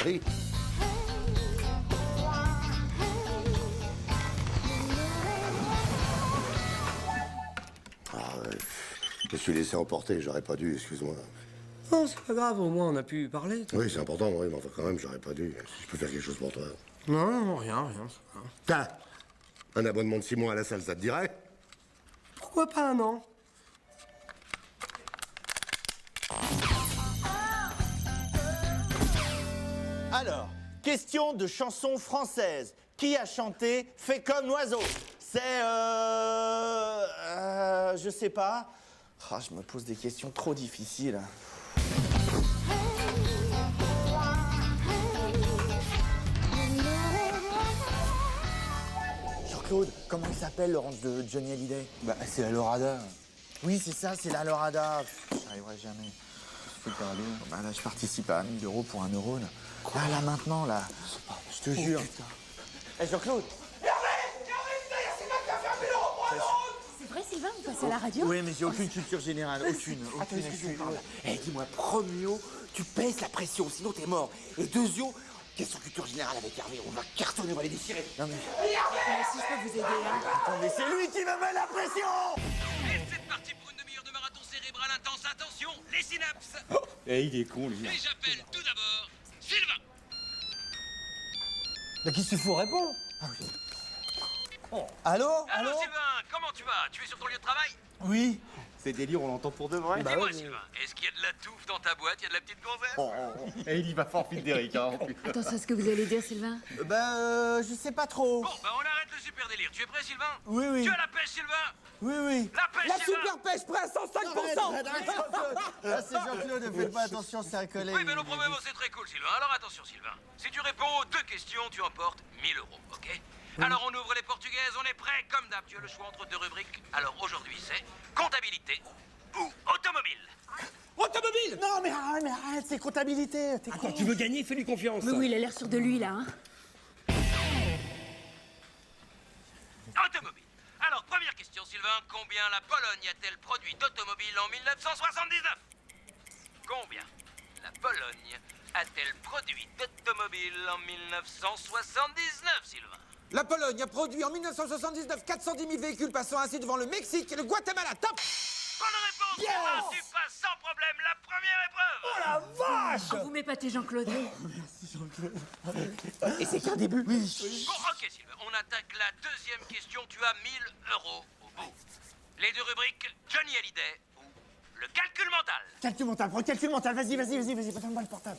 Allez. Je me suis laissé emporter, j'aurais pas dû, excuse-moi. Non, c'est pas grave, au moins on a pu parler. Oui, c'est important, oui, mais enfin quand même, j'aurais pas dû. Si je peux faire quelque chose pour toi. Non, rien. Tiens, un abonnement de 6 mois à la salle, ça te dirait? Pourquoi pas un an? Alors, question de chanson française. Qui a chanté Fais comme l'oiseau? C'est je sais pas. Ah, je me pose des questions trop difficiles. Jean-Claude, comment il s'appelle, Laurence de Johnny Hallyday? Bah, c'est la Lorada. Oui, c'est ça, c'est la Lorada. J'arriverai jamais. Bah là, je participe à 1000 € pour 1 euro, là. Là, maintenant, là. Je te jure. Eh, Jean-Claude! C'est vrai, Sylvain, vous passez à la radio? Oui, mais j'ai aucune culture générale, aucune. Attends, excuse-moi. Eh, dis-moi, premio, tu pèses la pression, sinon t'es mort. Et deuxio, question culture générale avec Hervé, on va cartonner, on va les déchirer. Non mais... Si je peux vous aider, hein. Attends, mais c'est lui qui me met la pression! Et c'est parti pour une demi-heure de marathon cérébral intense. Attention, les synapses. Eh, il est con, lui. Et j'appelle tout d'abord Sylvain. Mais qui se fout répond? Oh. Allô? Allô Sylvain, comment tu vas? Tu es sur ton lieu de travail? Oui. C'est délire, on l'entend pour de vrai. Dis-moi Sylvain, est-ce qu'il y a de la touffe dans ta boîte? Il y a de la petite gonzesse? Et il y va fort fil d'Eric, hein, en plus. Attention à ce que vous allez dire, Sylvain. Je sais pas trop. Bon, bah on arrête le super délire. Tu es prêt Sylvain? Oui, oui. Tu as la pêche Sylvain? Oui, oui. La pêche La Sylvain? super pêche, prêt à 105%! Là, c'est Jean-Claude, ne faites pas attention, c'est un collègue. Oui, mais non, probablement c'est très cool Sylvain. Alors attention Sylvain, si tu réponds aux 2 questions, tu emportes 1000 €, ok? Alors on ouvre les portugaises, on est prêt comme d'hab. Tu as le choix entre 2 rubriques. Alors aujourd'hui c'est comptabilité ou automobile. Automobile! Non, mais arrête, c'est comptabilité. Attends, tu veux gagner, fais-lui confiance. Oui, il a l'air sûr de lui, là. Hein. Automobile. Alors première question Sylvain, combien la Pologne a-t-elle produit d'automobiles en 1979? Combien la Pologne a-t-elle produit d'automobiles en 1979 Sylvain? La Pologne a produit en 1979 410 000 véhicules passant ainsi devant le Mexique et le Guatemala. Top! Bonne réponse Sylvain, tu passes sans problème la première épreuve. Oh la vache! Vous m'épatez, Jean-Claude. Et c'est qu'un début. Oui. Bon, ok Sylvain, on attaque la deuxième question. Tu as 1000 € au bout. Les 2 rubriques, Johnny Hallyday ou le calcul mental. Calcul mental, prends calcul mental, vas-y, donne-moi le portable.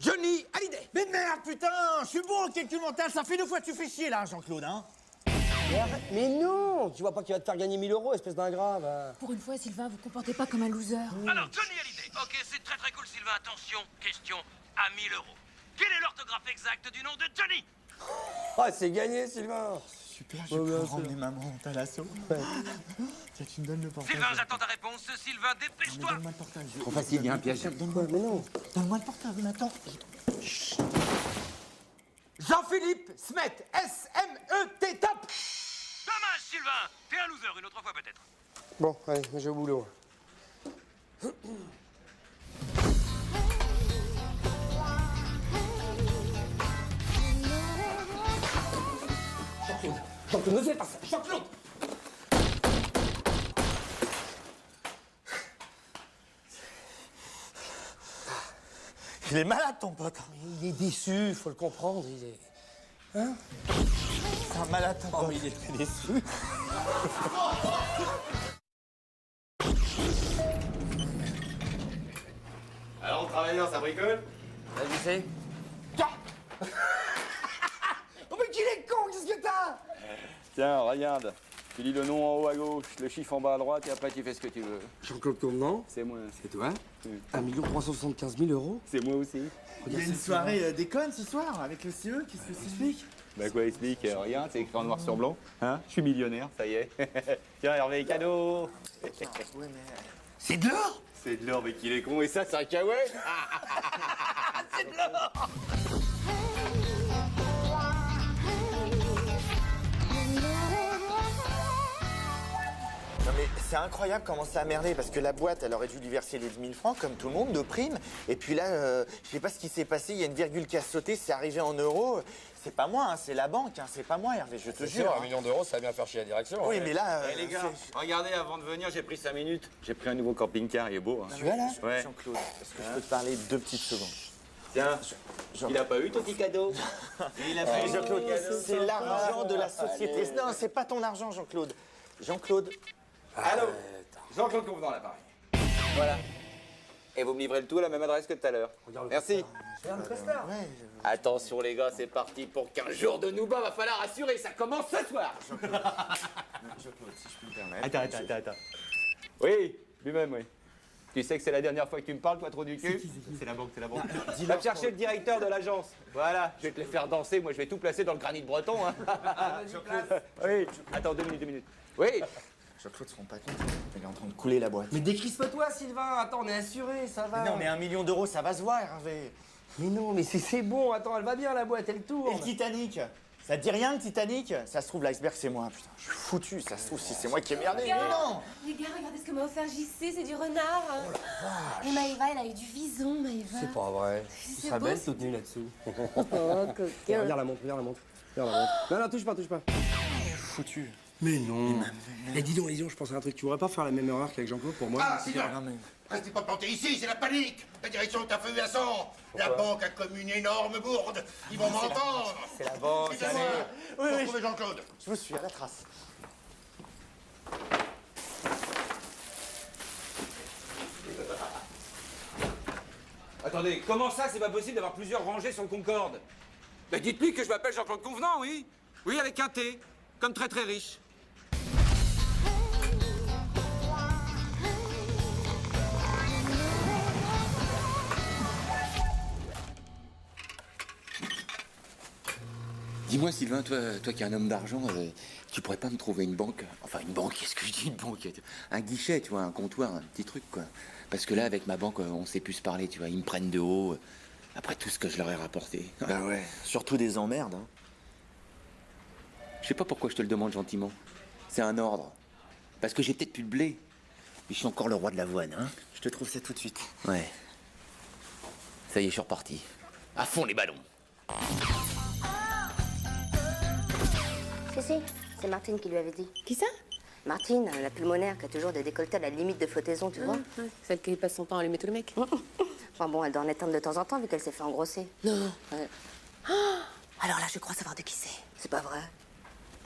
Johnny Hallyday. Mais merde, putain, je suis bon au calcul mental, ça fait 2 fois que tu fais chier, là, Jean-Claude, hein. Mais non! Tu vois pas qu'il va te faire gagner 1000 €, espèce d'ingrat, va. Pour une fois, Sylvain, vous comportez pas comme un loser. Alors, Johnny Hallyday. Ok, c'est très très cool, Sylvain. Attention, question à 1000 €. Quel est l'orthographe exact du nom de Johnny? Ah, c'est gagné, Sylvain! Super, je vais ramener maman, t'as l'assaut. Tiens, tu me donnes le portable. Sylvain, j'attends ta réponse. Sylvain, dépêche-toi. Donne-moi le portable. Trop facile, il y a un piège. Donne-moi le portable, maintenant. Jean-Philippe Smet. S-M-E-T, top! Dommage, Sylvain. T'es un loser, une autre fois peut-être. Bon, allez, j'ai au boulot. Jean-Claude, ne fais pas ça! Jean-Claude! Il est malade, ton pote. Il est déçu, faut le comprendre, il est... Hein? C'est un malade, ton pote. Mais il est très déçu. Alors, travailleur, ça bricole? Vas-y, c'est... Oh, mais qu'il est con, qu'est-ce que t'as? Tiens, regarde. Tu lis le nom en haut à gauche, le chiffre en bas à droite et après tu fais ce que tu veux. Jean-Claude Convenant? C'est moi. C'est toi? 1 375 000 euros. C'est moi aussi. Il y a une soirée déconne ce soir avec le CE, qu'est-ce que ça explique? Bah quoi explique? Rien, c'est écrit en noir sur blanc. Hein? Je suis millionnaire, ça y est. Tiens Hervé, cadeau. C'est de l'or? C'est de l'or, mais qu'il est con, et ça c'est un caouet. C'est de l'or. Non mais c'est incroyable comment ça a merdé parce que la boîte elle aurait dû lui verser les 10 000 francs comme tout le monde de prime et puis là je sais pas ce qui s'est passé, il y a une virgule qui a sauté, c'est arrivé en euros. C'est pas moi, hein, c'est la banque, hein, c'est pas moi Hervé, je te jure. Sûr, 1 million d'euros, ça va bien faire chier la direction. Oui mais là... les gars, regardez, avant de venir, j'ai pris 5 minutes. J'ai pris un nouveau camping-car, il est beau. Hein. Tu as là Ouais. Jean-Claude, est-ce que je peux te parler 2 petites secondes? Tiens, il a pas eu ton petit cadeau? Il a pas eu Jean-Claude, c'est l'argent de la société. Allez. Non, c'est pas ton argent Jean-Claude. Jean-Claude. Allô? Jean-Claude Convenant, à l'appareil. Voilà. Et vous me livrez le tout à la même adresse que tout à l'heure. Merci. Attention les gars, c'est parti pour 15 jours de Nouba, va falloir assurer, ça commence ce soir. Jean-Claude, si je peux me permettre. Attends. Oui, lui-même, oui. Tu sais que c'est la dernière fois que tu me parles, toi, trop du cul? C'est la banque, c'est la banque. Va me chercher le directeur de l'agence. Voilà, je vais te les faire danser, moi je vais tout placer dans le granit breton. Hein. Oui, attends, 2 minutes. Oui. Jean-Claude se rend pas compte, il est en train de couler la boîte. Mais décrispe-toi, Sylvain. Attends, on est assuré, ça va. Mais non, mais 1 million d'euros, ça va se voir, Hervé. Mais non, mais c'est bon. Attends, elle va bien, la boîte, elle tourne. Et le Titanic? Ça te dit rien, le Titanic? Ça se trouve, l'iceberg, c'est moi. Putain, je suis foutu. Ça se trouve, si c'est moi qui ai merdé. Mais non! Les gars, regardez ce que m'a offert JC, c'est du renard. Et Maëva, elle a eu du vison, Maëva. C'est pas vrai. C'est Tu seras beau, belle c'est toute nue là-dessous. Oh, coquin. Regarde la montre, regarde la montre. Non, touche pas. Je suis foutu. Mais non. Eh, dis donc, je pense à un truc. Tu voudrais pas faire la même erreur qu'avec Jean-Claude pour moi? Ah, Sylvain, restez pas planté ici, c'est la panique. La direction est à feu et à sang. La banque a comme une énorme bourde. Ils vont m'entendre. C'est la banque, C'est moi. Oui, Faut oui. trouver Jean-Claude. Je vous suis à la trace. Attendez, comment ça, c'est pas possible d'avoir plusieurs rangées sur le Concorde? Ben dites-lui que je m'appelle Jean-Claude Convenant, oui. Oui, avec un T. Comme très très riche. Dis-moi, Sylvain, toi qui es un homme d'argent, tu pourrais pas me trouver une banque? Enfin, une banque, qu'est-ce que je dis, une banque? Un guichet, tu vois, un comptoir, un petit truc, quoi. Parce que là, avec ma banque, on sait plus se parler, tu vois. Ils me prennent de haut, après tout ce que je leur ai rapporté. Bah ouais, surtout des emmerdes, hein. Je sais pas pourquoi je te le demande gentiment. C'est un ordre. Parce que j'ai peut-être plus de blé. Mais je suis encore le roi de l'avoine, hein. Je te trouve ça tout de suite. Ouais. Ça y est, je suis reparti. À fond les ballons. Si, c'est Martine qui lui avait dit. Qui ça? Martine, la pulmonaire qui a toujours des décolletés à la limite de flottaison, tu vois. Celle qui passe son temps à allumer tous les mecs. Enfin bon, elle doit en éteindre de temps en temps vu qu'elle s'est fait engrosser. Non. Ouais. Alors là, je crois savoir de qui c'est. C'est pas vrai.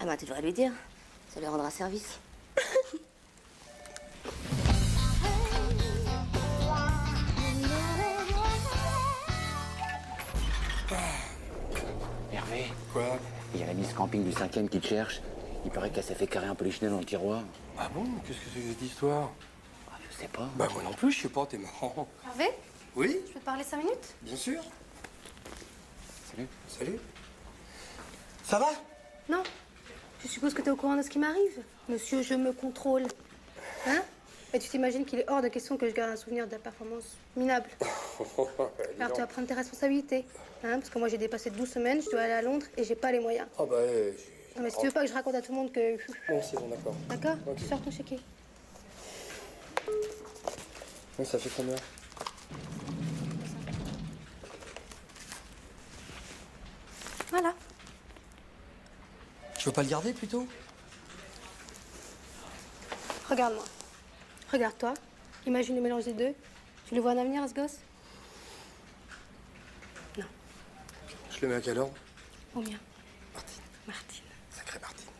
Ah bah tu devrais lui dire. Ça lui rendra service. Hervé. Quoi? Il y a la Miss Camping du 5e qui te cherche. Il paraît qu'elle s'est fait carrer un polichinelle dans le tiroir. Ah bon? Qu'est-ce que c'est que cette histoire? Ah, je sais pas. Bah moi non plus, je sais pas, t'es marrant. Hervé, Oui? je peux te parler 5 minutes? Bien sûr. Salut. Salut. Ça va? Non. Je suppose que t'es au courant de ce qui m'arrive. Monsieur, je me contrôle. Hein? Et tu t'imagines qu'il est hors de question que je garde un souvenir de la performance minable. Alors tu vas prendre tes responsabilités. Hein? Parce que moi j'ai dépassé 12 semaines, je dois aller à Londres et j'ai pas les moyens. Ah bah... Non mais si tu veux pas que je raconte à tout le monde que... Non, c'est bon, d'accord. D'accord? Ok. Tu sors ton chéquier. Non, ça fait combien? Voilà. Tu veux pas le garder plutôt? Regarde-moi. Regarde-toi. Imagine le mélange des deux. Tu le vois un avenir à ce gosse? Non. Je le mets à quelle heure? Au mien. Martine. Sacrée Martine.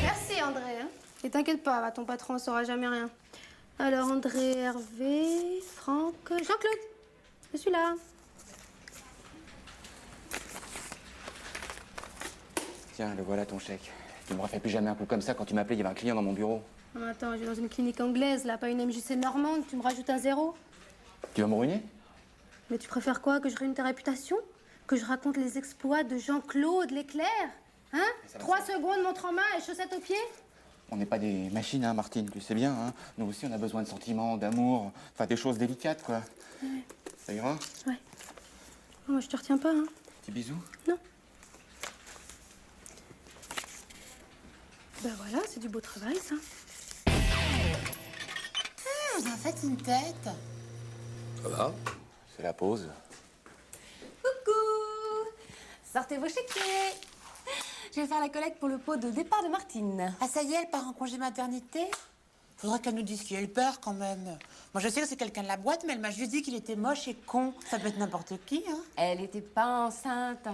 Merci André. Hein? Et t'inquiète pas, ton patron ne saura jamais rien. Alors André, Hervé, Franck, Jean-Claude. Je suis là. Tiens, le voilà ton chèque. Tu me refais plus jamais un coup comme ça. Quand tu m'appelais, il y avait un client dans mon bureau. Non, attends, je vais dans une clinique anglaise, là, pas une MJC normande. Tu me rajoutes un 0? Tu vas me ruiner? Mais tu préfères quoi? Que je ruine ta réputation? Que je raconte les exploits de Jean-Claude Leclerc? Hein? 3 secondes, montre en main et chaussettes aux pieds? On n'est pas des machines, hein, Martine, tu sais bien. Hein. Nous aussi, on a besoin de sentiments, d'amour, enfin des choses délicates, quoi. Ouais. Ça ira? Ouais. Oh, moi, je te retiens pas, hein. Petit bisou? Non. Ben voilà, c'est du beau travail, ça. Vous en faites une tête. Ça va? C'est la pause. Coucou! Sortez vos chéquiers. Je vais faire la collecte pour le pot de départ de Martine. Ah, ça y est, elle part en congé maternité? Faudrait qu'elle nous dise qui elle perd, quand même. Moi, je sais que c'est quelqu'un de la boîte, mais elle m'a juste dit qu'il était moche et con. Ça peut être n'importe qui, hein. Elle était pas enceinte.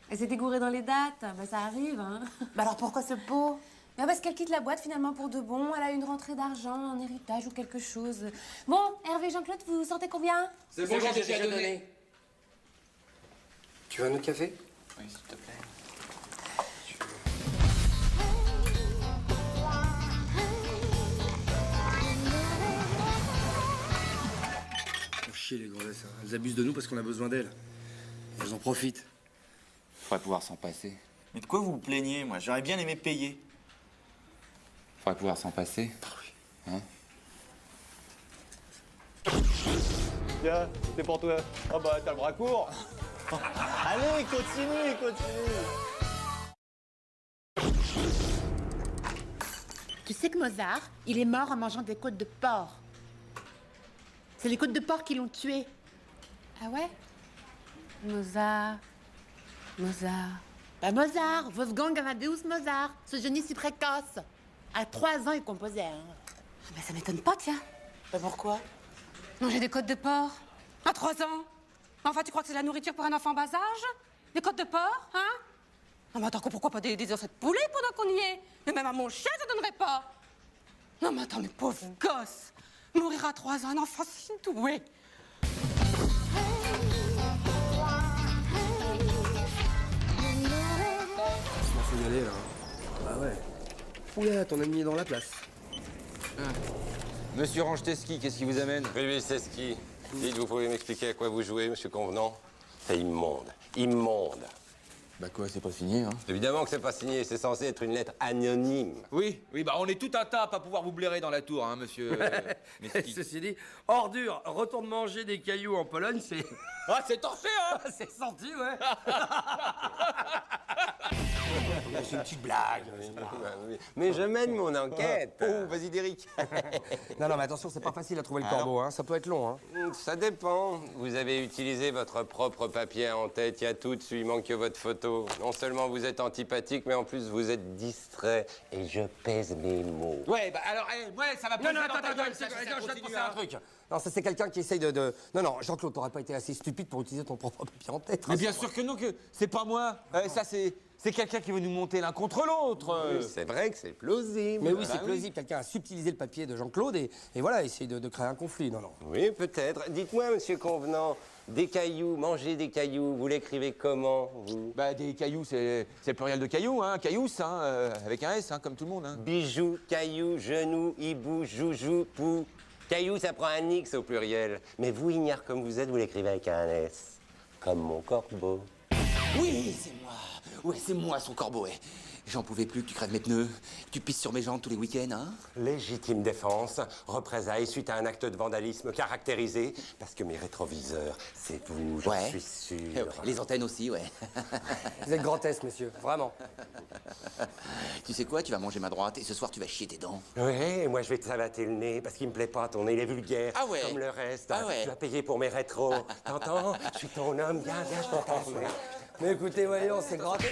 Elle s'était gourée dans les dates. Ben, ça arrive, hein. Bah alors, pourquoi ce pot? Ben, parce qu'elle quitte la boîte, finalement, pour de bon. Elle a une rentrée d'argent, un héritage ou quelque chose. Bon, Hervé, Jean-Claude, vous sentez combien? C'est bon, j'ai déjà donné. Tu veux un autre café? Oui, s'il te plaît. Chier les grosses, hein. Elles abusent de nous parce qu'on a besoin d'elles. Elles en profitent. Faudrait pouvoir s'en passer. Mais de quoi vous vous plaignez, moi? J'aurais bien aimé payer. Faudrait pouvoir s'en passer. Hein? Tiens, c'est pour toi. Oh bah, t'as le bras court. Allez, continue, continue. Tu sais que Mozart, il est mort en mangeant des côtes de porc. C'est les côtes de porc qui l'ont tué. Ah ouais? Mozart. Bah Mozart, Wolfgang Amadeus Mozart, ce génie si précoce. À 3 ans, il composait. Hein. Ben, ça m'étonne pas, tiens. Bah pourquoi? Manger des côtes de porc. À 3 ans. Enfin, tu crois que c'est la nourriture pour un enfant bas âge? Des côtes de porc, hein? Non, mais attends, pourquoi pas des os de poulet pendant qu'on y est? Mais même à mon chien, je donnerais pas. Non, mais attends, mais pauvre gosse. Mourir à 3 ans, un enfant si doué. Faut y aller, là. Ah ouais. Oula, ton ami est dans la place. Monsieur Rangeteski, qu'est-ce qui vous amène? Oui, c'est ce qui. Dites, vous pouvez m'expliquer à quoi vous jouez, monsieur Convenant? C'est immonde. Immonde. Bah quoi, c'est pas signé, hein? Évidemment que c'est pas signé, c'est censé être une lettre anonyme. Oui, bah on est tout un tas à pas pouvoir vous blairer dans la tour, hein, monsieur. Ceci dit, ordure, retourne manger des cailloux en Pologne, c'est... Ah, c'est torché, hein? C'est senti, ouais. C'est une petite blague. Mais je mène mon enquête. Oh, vas-y, Derrick. Non, mais attention, c'est pas facile à trouver le corbeau, hein. Ça peut être long, hein. Ça dépend. Vous avez utilisé votre propre papier en tête, il y a tout dessus, il manque que votre photo. Non seulement vous êtes antipathique, mais en plus vous êtes distrait. Et je pèse mes mots. Ouais, bah alors, ouais, ça va pas. Non, attends, je viens de penser à un truc. Non, ça c'est quelqu'un qui essaye de... Non, Jean-Claude, t'aurais pas été assez stupide pour utiliser ton propre papier en tête. Mais bien sûr que non, que c'est pas moi. Ça, c'est quelqu'un qui veut nous monter l'un contre l'autre. C'est vrai que c'est plausible. Mais oui, c'est plausible. Quelqu'un a subtilisé le papier de Jean-Claude et voilà, essaye de créer un conflit. Non. Oui, peut-être. Dites-moi, monsieur Convenant, des cailloux, manger des cailloux, vous l'écrivez comment, vous? Bah, des cailloux, c'est le pluriel de cailloux, hein. Cailloux, hein, avec un S, hein, comme tout le monde. Hein. Bijoux, cailloux, genoux, hibou, joujou, pou. Caillou, ça prend un X au pluriel. Mais vous, ignare comme vous êtes, vous l'écrivez avec un S. Comme mon corbeau. Oui, c'est moi. Ouais, c'est moi, son corbeau, ouais. J'en pouvais plus que tu crèves mes pneus, que tu pisses sur mes jambes tous les week-ends, hein? Légitime défense, représailles suite à un acte de vandalisme caractérisé, parce que mes rétroviseurs, c'est vous, j'en suis sûr. Les antennes aussi, ouais. Vous êtes grotesque, monsieur, vraiment. Tu sais quoi, tu vas manger ma droite et ce soir tu vas chier tes dents. Oui, et moi je vais te savater le nez, parce qu'il me plaît pas, ton nez, il est vulgaire, comme le reste. Ah ouais. Tu vas payer pour mes rétros, t'entends? Je suis ton homme, viens, je t'entends. Mais écoutez, voyons, c'est gratté.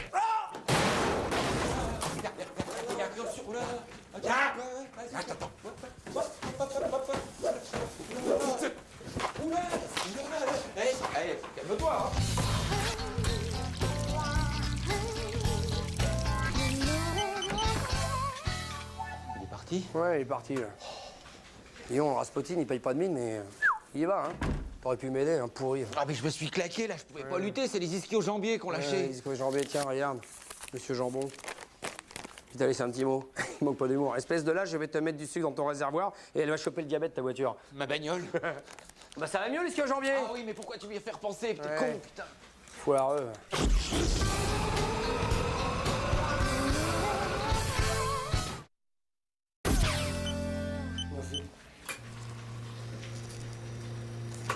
Allez, calme-toi, hein. Il est parti? Ouais, il est parti, là. Disons, Rasputin, il paye pas de mine, mais il y va, hein. T'aurais pu m'aider, hein, pourri. Ah, mais je me suis claqué, là, je pouvais pas lutter, c'est les ischio-jambiers qu'on lâchait. Les ischio-jambiers, tiens, regarde. Monsieur Jambon. Je t'ai laissé un petit mot. Il manque pas d'humour. Espèce de lâche, je vais te mettre du sucre dans ton réservoir et elle va choper le diabète, ta voiture. Ma bagnole. Bah ça va mieux les ski en janvier. Ah oui, mais pourquoi tu m'y faire penser? T'es Ouais. con, putain. Foireux. Merci.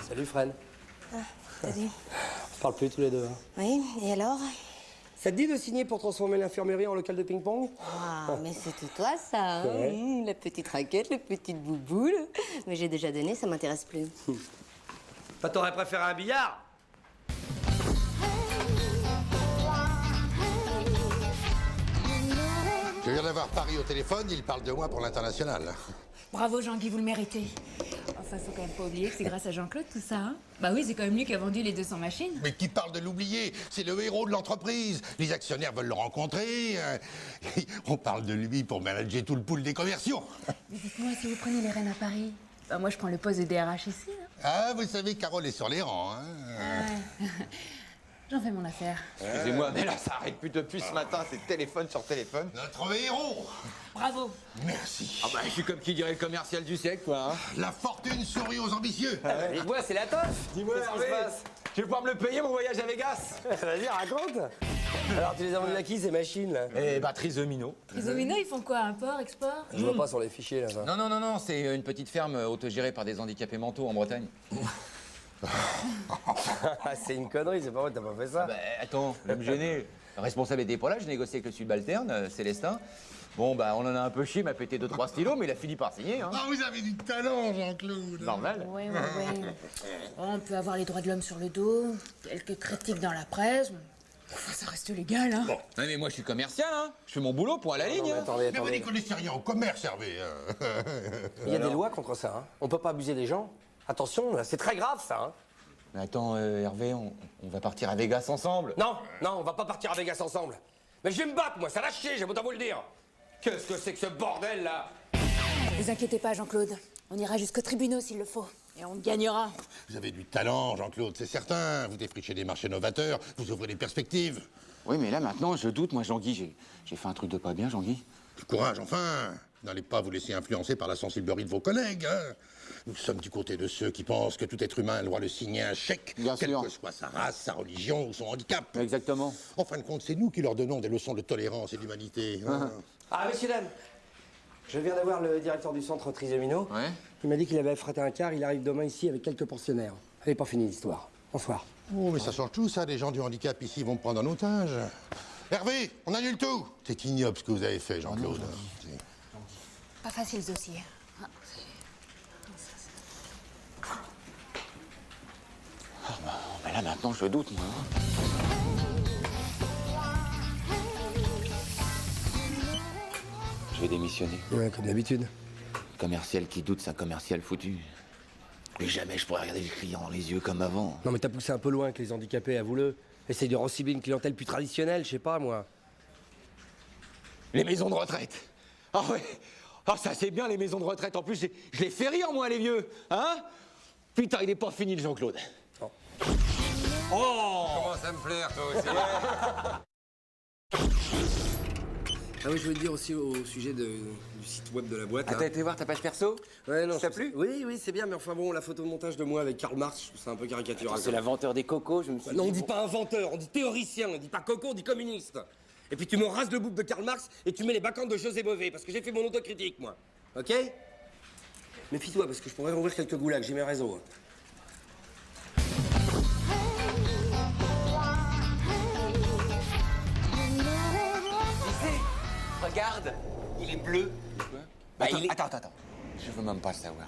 Salut Fred. Salut. On se parle plus tous les deux. Hein. Oui, et alors? Ça te dit de signer pour transformer l'infirmerie en local de ping-pong? Ah, mais c'est tout toi, ça, hein? Ouais. La petite raquette, la petite bouboule. Mais j'ai déjà donné, ça m'intéresse plus. Bah t'aurais préféré un billard? Je viens d'avoir Paris au téléphone, il parle de moi pour l'international. Bravo Jean-Guy, vous le méritez. Enfin, faut quand même pas oublier que c'est grâce à Jean-Claude tout ça, hein. Bah oui, c'est quand même lui qui a vendu les 200 machines. Mais qui parle de l'oublier? C'est le héros de l'entreprise. Les actionnaires veulent le rencontrer. On parle de lui pour manager tout le pool des commerciaux. Mais dites-moi, si vous prenez les rênes à Paris, bah moi je prends le poste de DRH ici, hein. Ah, vous savez, Carole est sur les rangs. Hein. Ouais. J'en fais mon affaire. Excusez-moi, mais là, ça arrête plus depuis ce matin, c'est téléphone sur téléphone. Notre héros. Bravo. Merci. Ah bah, je suis comme qui dirait le commercial du siècle, quoi. Hein. La fortune sourit aux ambitieux. Dis-moi, c'est la toffe. Dis-moi, Qu'est-ce qui se passe? tu veux pas me le payer, mon voyage à Vegas? Vas-y, raconte. Alors, tu les as vendus à qui, ces machines, là? Eh bah, Trisomino. Trisomino, ils font quoi? Import, export? Je vois pas sur les fichiers, là, ça. Non, c'est une petite ferme autogérée par des handicapés mentaux en Bretagne. C'est une connerie, c'est pas vrai, t'as pas fait ça. Bah, attends, vous me gêner. Le responsable était pas là, j'ai négocié avec le subalterne, Célestin. Bon, bah, on en a un peu chié, il m'a pété 2-3 stylos, mais il a fini par signer. Hein. Ah, vous avez du talent, Jean-Claude. Normal. Ouais. On peut avoir les droits de l'homme sur le dos, quelques critiques dans la presse. Enfin, ça reste légal, hein. Bon. Ouais, mais moi, je suis commercial, hein. Je fais mon boulot pour la ligne. Mais attendez. Mais vous n'y connaissez rien au commerce, Hervé. Il y a des lois contre ça, hein. On peut pas abuser des gens. Attention, là, c'est très grave, ça, hein. Mais attends, Hervé, on va partir à Vegas ensemble. Non, on va pas partir à Vegas ensemble. Mais je vais me battre, moi, ça l'a chier, j'ai beau t'en vous le dire. Qu'est-ce que c'est que ce bordel, là? Vous inquiétez pas, Jean-Claude. On ira jusqu'au tribunal s'il le faut. Et on gagnera. Vous avez du talent, Jean-Claude, c'est certain. Vous défrichez des marchés novateurs, vous ouvrez des perspectives. Oui, mais là, maintenant, je doute, moi, Jean-Guy. J'ai fait un truc de pas bien, Jean-Guy. Du courage, enfin. N'allez pas vous laisser influencer par la sensiblerie de vos collègues, hein. Nous sommes du côté de ceux qui pensent que tout être humain a le droit de signer un chèque, quelle que soit sa race, sa religion ou son handicap. Exactement. En fin de compte, c'est nous qui leur donnons des leçons de tolérance et d'humanité. Hein. Ah, messieurs, dames, je viens d'avoir le directeur du centre Trisomino. Ouais. Il m'a dit qu'il avait affrété un car, il arrive demain ici avec quelques pensionnaires. Elle n'est pas finie l'histoire. Bonsoir. Oh, mais ça change tout, ça. Les gens du handicap ici vont me prendre en otage. Hervé, on annule tout. C'est ignoble ce que vous avez fait, Jean-Claude. Pas facile ce dossier. Mais là, maintenant, je doute, moi. Je vais démissionner. Ouais, comme d'habitude. Commercial qui doute, c'est un commercial foutu. Plus jamais je pourrais regarder les clients dans les yeux comme avant. Non, mais t'as poussé un peu loin avec les handicapés, avoue-le. Essaye de recibler une clientèle plus traditionnelle, je sais pas, moi. Les maisons de retraite. Ah ouais. Ah, ça c'est bien, les maisons de retraite. En plus, je les fais rire, moi, les vieux. Hein? Putain, il est pas fini, le Jean-Claude. Non. Oh! Commence à me plaire, toi aussi. Ah oui, je voulais te dire aussi au sujet du site web de la boîte. Ah, t'as été voir ta page perso? Ouais, non. Ça t'a plu? Oui, c'est bien, mais enfin bon, la photo de montage de moi avec Karl Marx, je trouve ça un peu caricatural. C'est l'inventeur des cocos, je me suis dit. Non, on dit pas inventeur, on dit théoricien, on dit pas coco, on dit communiste. Et puis tu me rases le bouc de Karl Marx et tu mets les bacchantes de José Bové, parce que j'ai fait mon autocritique, moi. Ok? Méfie-toi, parce que je pourrais rouvrir quelques goulags, j'ai mes réseaux. Regarde, il est bleu. Bah, attends. Je veux même pas le savoir.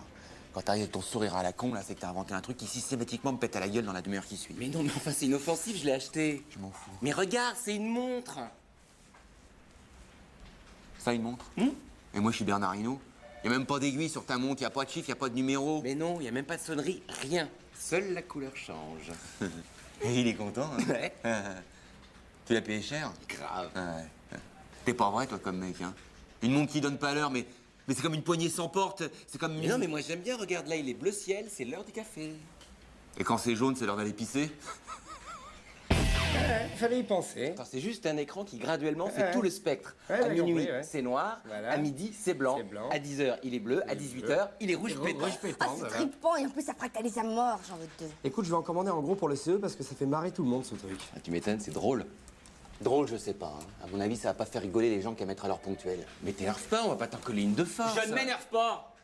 Quand t'arrives avec ton sourire à la con, là, c'est que t'as inventé un truc qui systématiquement me pète à la gueule dans la demi-heure qui suit. Mais non, mais enfin, c'est inoffensif, je l'ai acheté. Je m'en fous. Mais regarde, c'est une montre. Ça, une montre? Et moi, je suis Bernard Hinault. Y a même pas d'aiguille sur ta montre, y a pas de chiffre, y a pas de numéro. Mais non, y a même pas de sonnerie, rien. Seule la couleur change. Et il est content, hein? Ouais. Tu l'as payé cher? Grave. Ouais. T'es pas vrai, toi, comme mec, hein? Une montre qui donne pas l'heure, mais c'est comme une poignée sans porte. C'est comme... Mais non, mais moi j'aime bien, regarde, là, il est bleu ciel, c'est l'heure du café. Et quand c'est jaune, c'est l'heure d'aller pisser? Fallait y penser. Attends, c'est juste un écran qui graduellement fait Ouais. tout le spectre. Ouais, à j'ai minuit, compris, ouais. c'est noir. Voilà. À midi, c'est blanc. À 10h, il est bleu. À 18h, il est rouge pétant. Ah, c'est trippant et en plus ça fractalise à mort, j'en veux deux. Écoute, je vais en commander en gros pour le CE parce que ça fait marrer tout le monde ce truc. Ah, tu m'étonnes, c'est drôle. Drôle, je sais pas. Hein. À mon avis, ça va pas faire rigoler les gens qui mettent à l'heure ponctuelle. Mais t'énerve pas, on va pas t'en coller une de farce. Je ne m'énerve pas.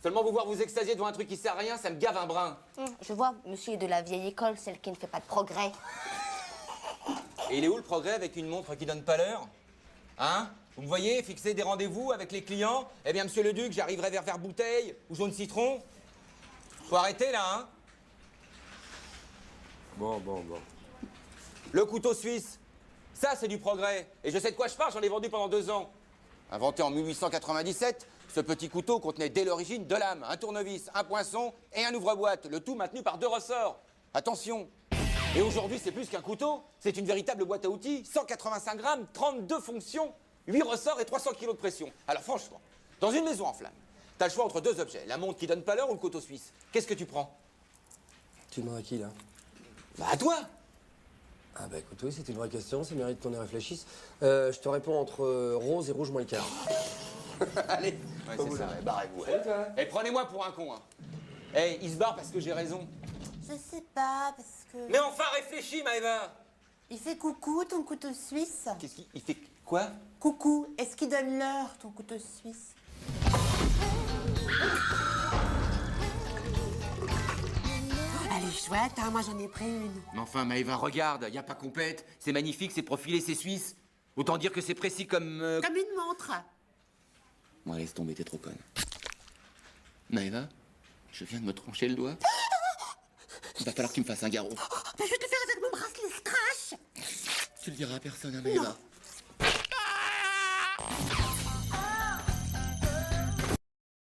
Seulement vous voir vous extasier devant un truc qui sert à rien, ça me gave un brin. Je vois, monsieur est de la vieille école, celle qui ne fait pas de progrès. Et il est où le progrès avec une montre qui donne pas l'heure? Hein? Vous me voyez fixer des rendez-vous avec les clients? Eh bien, monsieur le duc, j'arriverai vers bouteille ou jaune citron. Faut arrêter là, hein? Bon. Le couteau suisse, ça c'est du progrès. Et je sais de quoi je parle, j'en ai vendu pendant 2 ans. Inventé en 1897, ce petit couteau contenait dès l'origine 2 lames, un tournevis, un poinçon et un ouvre-boîte, le tout maintenu par 2 ressorts. Attention! Et aujourd'hui, c'est plus qu'un couteau, c'est une véritable boîte à outils, 185 grammes, 32 fonctions, 8 ressorts et 300 kilos de pression. Alors franchement, dans une maison en flammes, t'as le choix entre 2 objets, la montre qui donne pas l'heure ou le couteau suisse. Qu'est-ce que tu prends? Tu demandes à qui là? Bah à toi! Ah bah écoute, oui, c'est une vraie question, ça mérite qu'on y réfléchisse. Je te réponds entre rose et rouge moins le quart. Allez, ouais, c'est ça, barrez-vous. Et prenez-moi pour un con, hein. Eh, il se barre parce que j'ai raison. Je sais pas, parce que... Mais enfin, réfléchis, Maëva! Il fait coucou, ton couteau suisse. Qu'est-ce qu'il fait quoi? Coucou, est-ce qu'il donne l'heure, ton couteau suisse? Elle est chouette, hein, moi j'en ai pris une. Mais enfin, Maëva, regarde, y a pas compète. C'est magnifique, c'est profilé, c'est suisse. Autant dire que c'est précis comme... Comme une montre. Moi, laisse tomber, t'es trop conne. Maëva, je viens de me trancher le doigt. Il va falloir que tu me fasses un garrot. Mais je vais te le faire avec mon bracelet scratch. Tu le diras à personne, hein, Maëva.